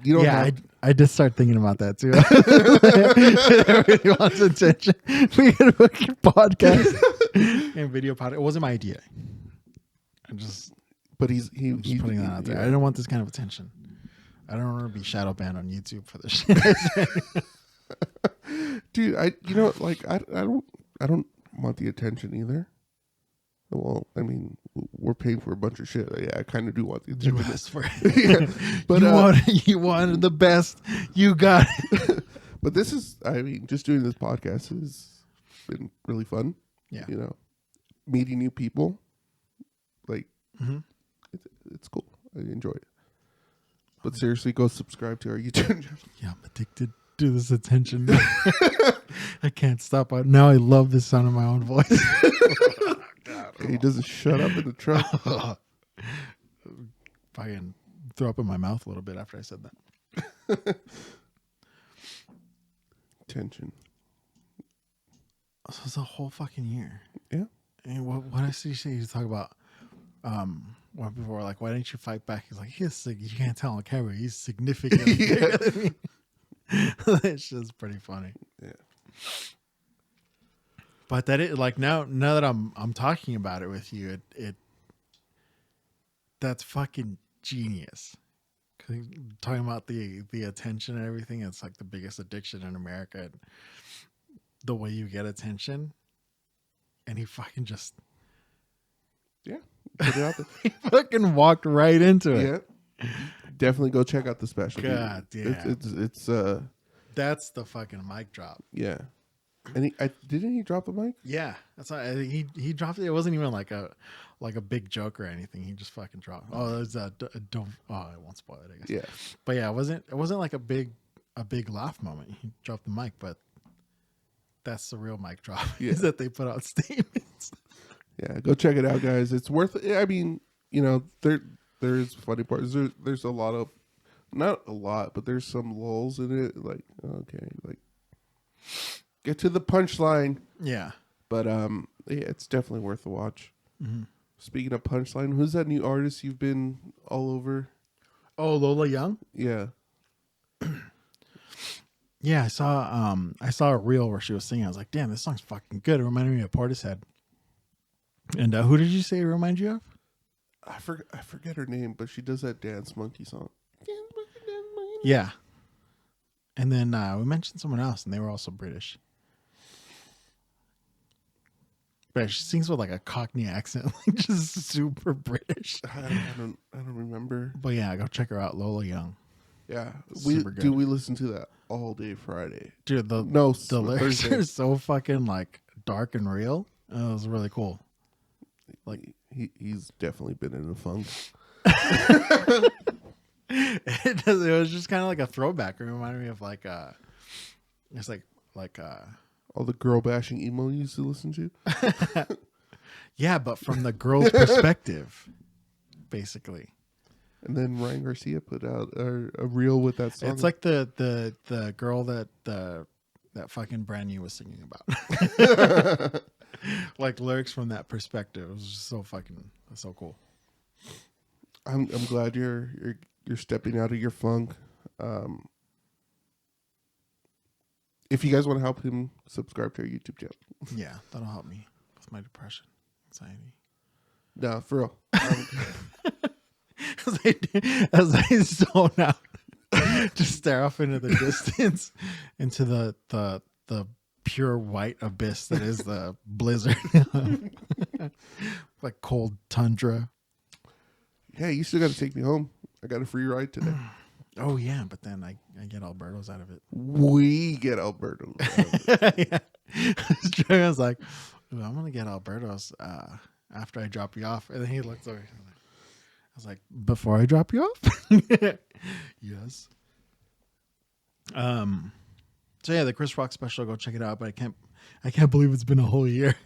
You don't Yeah, have. I did start thinking about that too. Everybody wants attention. We could book your podcast and video podcast. It wasn't my idea. I just But he's putting that out there. yeah. I don't want this kind of attention. I don't want to be shadow banned on YouTube for this shit. Dude, I don't want the attention either. Well, I mean, we're paying for a bunch of shit. Yeah, I kind of do want the You attention. asked for Yeah, it. but You wanted the best. You got it. but this is, I mean, just doing this podcast has been really fun. Yeah. You know, meeting new people, like it's cool. I enjoy it. But seriously, go subscribe to our YouTube channel. Yeah, I'm addicted to this attention. I can't stop. Now I love the sound of my own voice. He doesn't shut up in the truck. Fucking throw up in my mouth a little bit after I said that. Tension. So it's a whole fucking year. Yeah. And what I see you talk about, when people were like, "Why didn't you fight back?" He's like, you can't tell on camera. He's significantly bigger than me. It's just pretty funny. Yeah. But that it like now that I'm talking about it with you, it that's fucking genius. 'Cause talking about the attention and everything, it's like the biggest addiction in America. And the way you get attention, and he fucking just Yeah. Put it out there. he fucking walked right into it. Yeah. Definitely go check out the special. God damn. It's That's the fucking mic drop. yeah. And didn't he drop the mic? Yeah, that's why he dropped it. It wasn't even like a big joke or anything. He just fucking dropped. Oh, there's don't. Oh, I won't spoil it. I guess. Yeah. But yeah, it wasn't like a big laugh moment. He dropped the mic, but that's the real mic drop. Yeah. Is that they put out statements. Yeah, go check it out, guys. It's worth it. I mean, you know, there's funny parts. There's a lot of, not a lot, but there's some lulls in it. Like, okay, like get to the punchline. Yeah. But yeah, it's definitely worth a watch. Mm-hmm. Speaking of punchline, who's that new artist you've been all over? Oh, Lola Young. Yeah. Yeah, I saw a reel where she was singing. I was like, damn, this song's fucking good. It reminded me of Portishead. And who did you say it reminded you of? I forget her name, but she does that Dance Monkey song. Yeah. And then we mentioned someone else, and they were also British. But she sings with like a Cockney accent, like just super British. I don't remember. But yeah, go check her out, Lola Young. Yeah, We listen to that all day Friday. Dude, the lyrics are so fucking like dark and real. It was really cool. Like he's definitely been in a funk. It was just kind of like a throwback. It reminded me of like it's like all the girl bashing emo you used to listen to. Yeah, but from the girl's perspective, basically. And then Ryan Garcia put out a reel with that song. It's like the girl that fucking Brand New was singing about. Like lyrics from that perspective. It was just so cool. I'm glad you're stepping out of your funk. If you guys want to help him, subscribe to our YouTube channel. Yeah, that'll help me with my depression, anxiety. No, for real. As I zone out, just stare off into the distance, into the pure white abyss that is the blizzard, like cold tundra. Yeah, you still got to take me home. I got a free ride today. Oh yeah, but then I get Alberto's out of it. We get Alberto's out of it. Yeah. I was like, "Ooh, I'm gonna get Alberto's after I drop you off," and then he looked over. I was like, "Before I drop you off?" Yes. So yeah, the Chris Rock special, go check it out. But I can't believe it's been a whole year.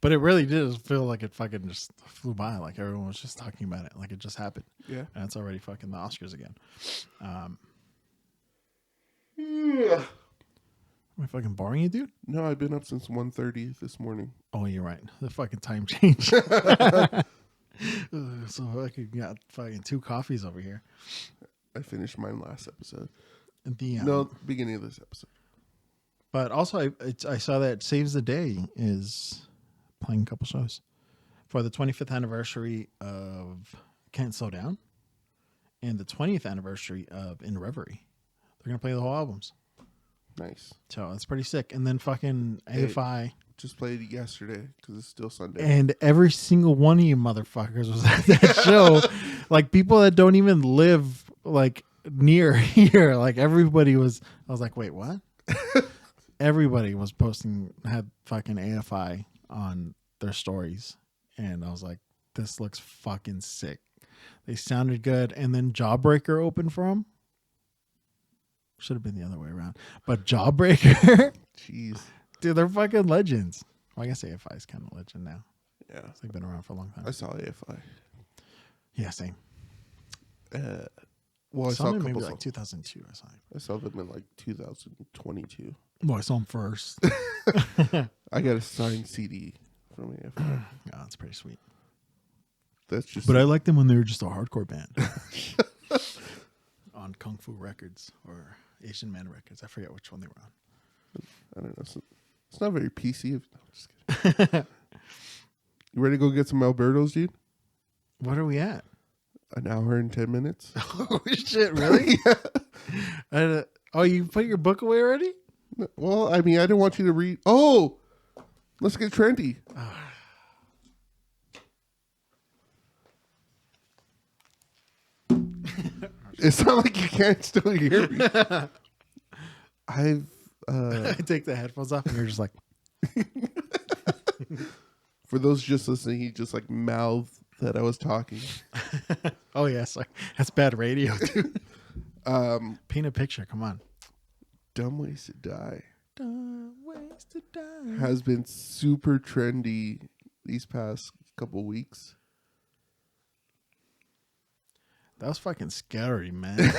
But it really did feel like it fucking just flew by. Like everyone was just talking about it, like it just happened. Yeah, and it's already fucking the Oscars again. Yeah. Am I fucking boring you, dude? No, I've been up since 1:30 this morning. Oh, you're right. The fucking time change. So I could got fucking 2 coffees over here. I finished mine last episode. The Beginning of this episode. But also, I saw that Saves the Day is playing a couple shows for the 25th anniversary of Can't Slow Down and the 20th anniversary of In Reverie. They're gonna play the whole albums. Nice. So that's pretty sick. And then fucking AFI just played it yesterday because it's still Sunday. And every single one of you motherfuckers was at that show. Like people that don't even live like near here. Like everybody was. I was like, wait, what? Everybody was had fucking AFI on their stories. And I was like, this looks fucking sick. They sounded good. And then Jawbreaker opened for them. Should have been the other way around. But Jawbreaker. Jeez. Dude, they're fucking legends. Well, I guess AFI is kind of a legend now. Yeah. They've been around for a long time. I saw AFI. Yeah, same. Well, I saw a couple maybe like 2002. I saw them in like 2022. Well, I saw them first. I got a signed CD from AFI. Oh, that's pretty sweet. That's just. But I liked them when they were just a hardcore band. On Kung Fu Records or Asian Man Records. I forget which one they were on. I don't know. It's not very PC. No, just kidding. You ready to go get some Alberto's, dude? What are we at? An hour and 10 minutes. Oh, shit, really? Yeah. Oh, you put your book away already? Well, I mean, I didn't want you to read. Oh, let's get trendy. It's not like you can't still hear me. I take the headphones off and you're just like. For those just listening, he just like mouthed that I was talking. Oh yeah, sorry. That's bad radio, dude. Paint a picture, come on. Dumb Ways to Die. Dumb Ways to Die has been super trendy these past couple weeks. That was fucking scary, man.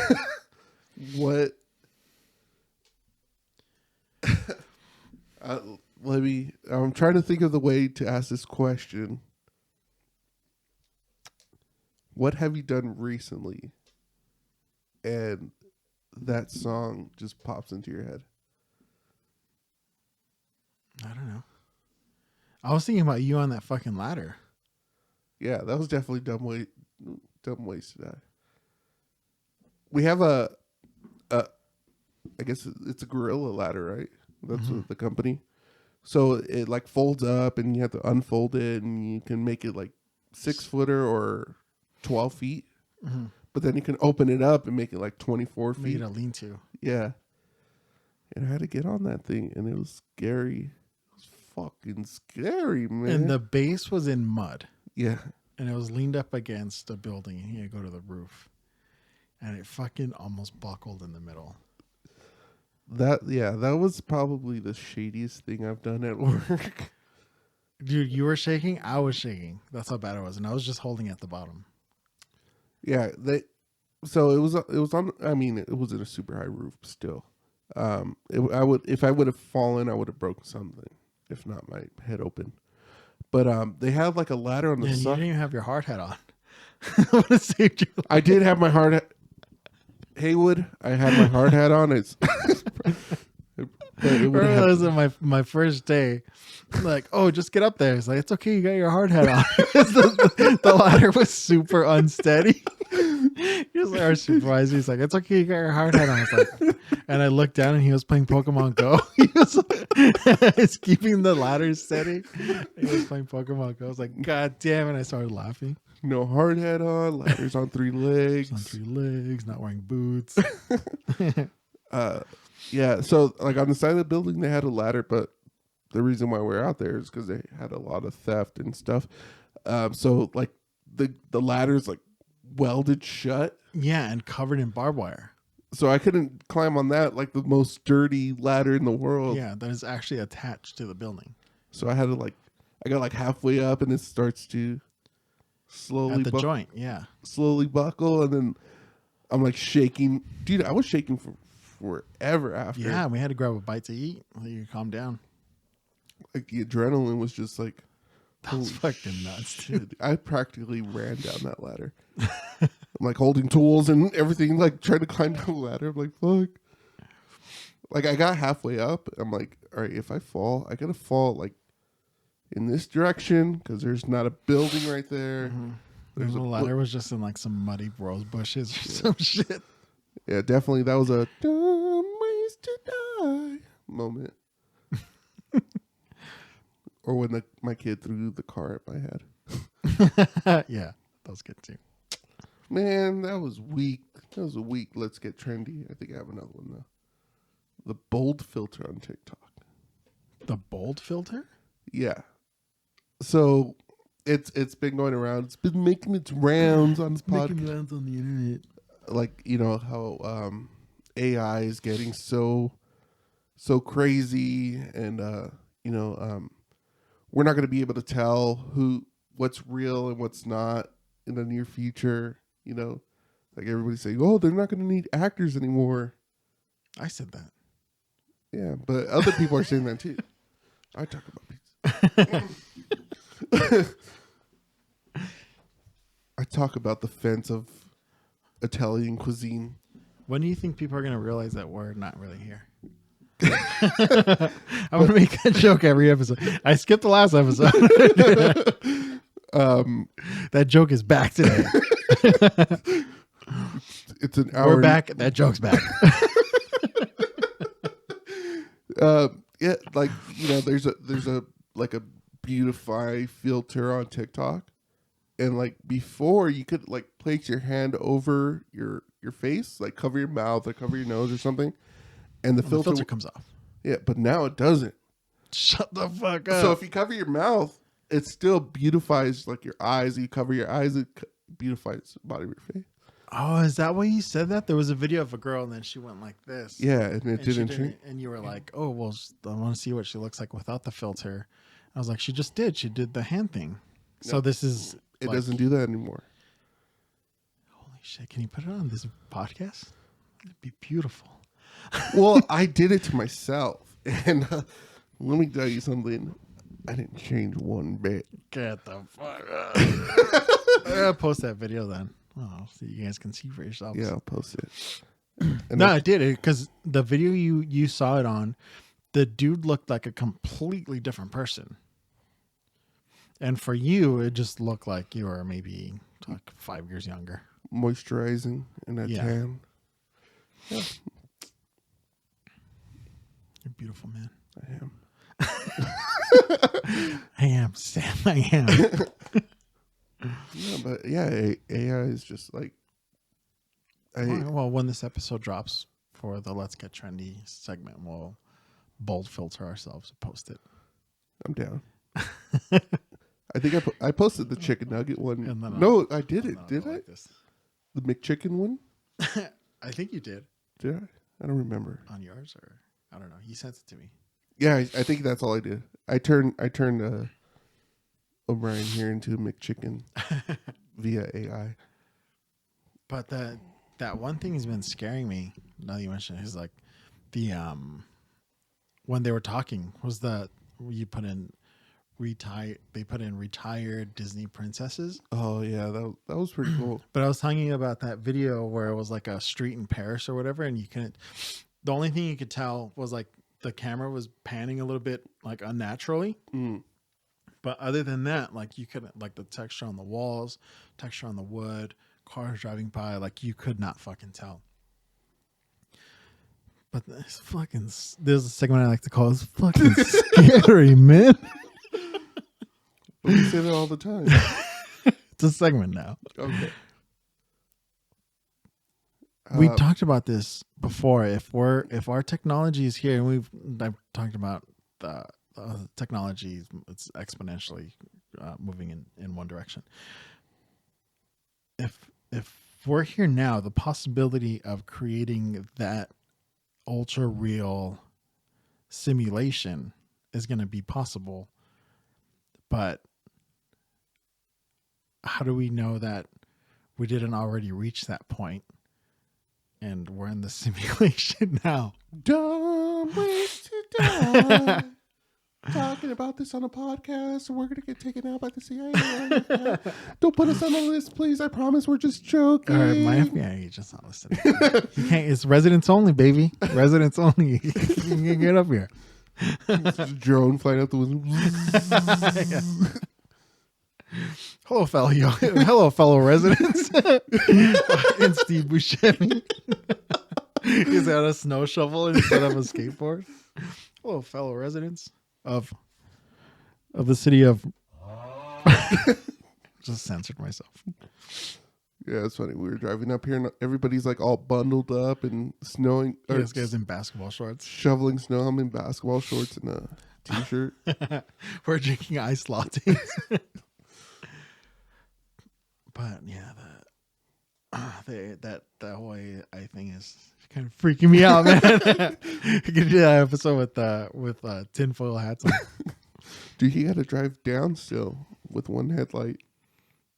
What? I'm trying to think of the way to ask this question. What have you done recently? And that song just pops into your head. I don't know. I was thinking about you on that fucking ladder. Yeah, that was definitely dumb ways to die. We have I guess it's a gorilla ladder, right? That's the company. So it like folds up, and you have to unfold it, and you can make it like 6-footer or 12 feet. Mm-hmm. But then you can open it up and make it like 24 feet. Make it a lean-to. Yeah. And I had to get on that thing, and it was scary. It was fucking scary, man. And the base was in mud. Yeah. And it was leaned up against a building, and he had to go to the roof. And it fucking almost buckled in the middle. That was probably the shadiest thing I've done at work. Dude, you were shaking. I was shaking. That's how bad it was. And I was just holding at the bottom. Yeah. So it was on, I mean, it was in a super high roof still. If I would have fallen, I would have broken something. If not, my head open. But they had like a ladder on the And side. you didn't even have your hard hat on. I would have saved you. I did have my hard hat. Haywood, I had my hard hat on. It was my first day. Like, oh, just get up there. It's like, it's okay, you got your hard hat on. the ladder was super unsteady. He was like, our supervisor, he's like, it's okay, you got your hard hat on. I was like, and I looked down, and he was playing Pokemon Go. He was it's keeping the ladder steady. He was playing Pokemon Go. I was like, God damn it. I started laughing. No hard hat on, ladders on 3 legs. On 3 legs, not wearing boots. Yeah, so like on the side of the building, they had a ladder, but the reason why we're out there is because they had a lot of theft and stuff. So like the ladder's like welded shut. Yeah, and covered in barbed wire. So I couldn't climb on that, like the most dirty ladder in the world. Yeah, that is actually attached to the building. So I had to I got like halfway up, and it starts to slowly at the joint. Yeah, slowly buckle, and then I'm like shaking. Dude, I was shaking for forever after. Yeah, we had to grab a bite to eat so you could calm down. Like the adrenaline was just like, that was fucking nuts, dude. I practically ran down that ladder. I'm like holding tools and everything, like trying to climb down the ladder. I'm like, fuck. Like I got halfway up. I'm like, all right, if I fall, I gotta fall like in this direction because there's not a building right there. Mm-hmm. The ladder was just in like some muddy rose bushes or some shit. Yeah, definitely. That was a dumb ways to die moment. Or when my kid threw the car at my head. Yeah, that was good too. Man, that was weak. That was a weak. Let's get trendy. I think I have another one though. The bold filter on TikTok. The bold filter? Yeah. So it's been going around. It's been making its rounds on this podcast. Making rounds on the internet. Like, you know how AI is getting so crazy, and we're not going to be able to tell what's real and what's not in the near future. You know, like everybody's saying, oh, they're not going to need actors anymore. I said that. Yeah, but other people are saying that too. I talk about pizza. I talk about the fence of Italian cuisine. When do you think people are going to realize that we're not really here? I'm going to make that joke every episode. I skipped the last episode. That joke is back today. It's an hour. We're back. That joke's back. Yeah, like, you know, there's a like a beautify filter on TikTok, and like before you could like place your hand over your face, like cover your mouth or cover your nose or something, and the filter comes off. Yeah, but now it doesn't. Shut the fuck up. So if you cover your mouth, it still beautifies like your eyes. You cover your eyes, it beautifies the body of your face. Oh, is that why you said that? There was a video of a girl, and then she went like this. Yeah, and it didn't change. And you were like, oh, well, I want to see what she looks like without the filter. I was like, she just did. She did the hand thing. So this is... It doesn't do that anymore. Holy shit, can you put it on this podcast? It'd be beautiful. Well, I did it to myself. And let me tell you something. I didn't change one bit. Get the fuck up. I'll post that video then. Oh, so you guys can see for yourselves. Yeah, I'll post it. And No, I did it because the video you saw it on, the dude looked like a completely different person. And for you, it just looked like you were maybe like 5 years younger. moisturizing and a tan. Yeah, You're beautiful, man. I am. I am, Sam. I am. Yeah, but yeah, AI is just like. Well, when this episode drops for the Let's Get Trendy segment, we'll bold filter ourselves and post it. I'm down. I think I posted the chicken nugget one. No, I didn't. Did I? Like this. The McChicken one? I think you did. Did I? I don't remember. On yours, or I don't know. He sent it to me. Yeah, I think that's all I did. I turned O'Brien here into a McChicken via AI. But that one thing has been scaring me. Now that you mention it, is like the when they were talking was that you put in they put in retired Disney princesses. Oh yeah, that was pretty cool. But I was telling you about that video where it was like a street in Paris or whatever, and you couldn't. The only thing you could tell was like the camera was panning a little bit like unnaturally. Mm. But other than that, like you couldn't, like the texture on the walls, texture on the wood, cars driving by, like you could not fucking tell. But there's a segment I like to call, it's fucking scary, man. We say that all the time. It's a segment now. Okay. We talked about this before. If our technology is here, and I've talked about the technology, it's exponentially moving in one direction. If we're here now, the possibility of creating that ultra real simulation is going to be possible, but how do we know that we didn't already reach that point and we're in the simulation now? Dumb ways to die. Talking about this on a podcast, and we're gonna get taken out by the CIA. Don't put us on the list, please. I promise we're just joking. All right, my FBI agent's not listening. You can't. It's residents only, baby. Residents only. You can get up here. It's just a drone flying out the window. Hello, fellow residents. And Steve Buscemi. He's got a snow shovel instead of a skateboard. Hello, fellow residents of the city of. Just censored myself. Yeah, it's funny. We were driving up here, and everybody's like all bundled up and snowing. Yeah, this guy's in basketball shorts, shoveling snow. I'm in basketball shorts and a t-shirt. We're drinking iced lattes. But yeah, that whole AI thing is kind of freaking me out, man. You can do that episode with tinfoil hats on. Dude, he had to drive down still with one headlight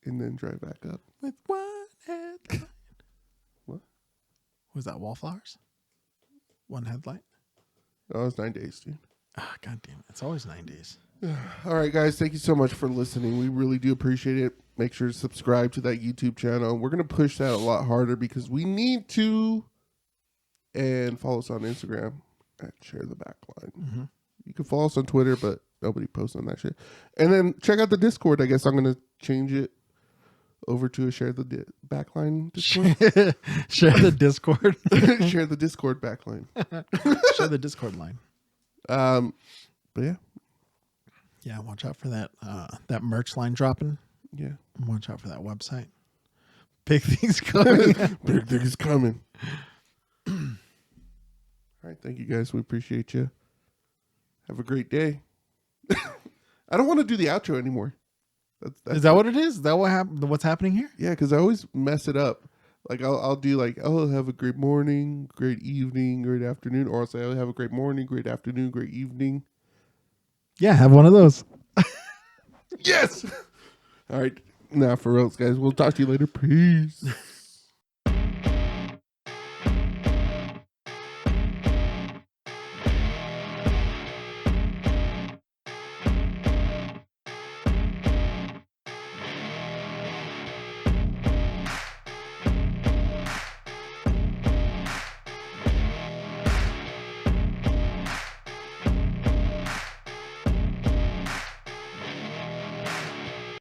and then drive back up. With one headlight. What? Was that Wallflowers? One headlight? Oh, it was 9 days, dude. Ah, God damn it. It's always 9 days. All right, guys. Thank you so much for listening. We really do appreciate it. Make sure to subscribe to that YouTube channel. We're going to push that a lot harder because we need to. And follow us on Instagram at Share the Backline. Mm-hmm. You can follow us on Twitter, but nobody posts on that shit. And then check out the Discord. I guess I'm going to change it over to a Share the Backline Discord. Share the Discord. Share the Discord Backline. Share the Discord line. But yeah. Yeah, watch out for that merch line dropping. Yeah. Watch out for that website. Big things coming. Big things coming. All right. Thank you, guys. We appreciate you. Have a great day. I don't want to do the outro anymore. Is that what it is? Is that what's happening here? Yeah, because I always mess it up. Like I'll do like, oh, have a great morning, great evening, great afternoon, or I'll say, oh, have a great morning, great afternoon, great evening. Yeah, have one of those. Yes. All right. Now for reals, guys. We'll talk to you later. Peace.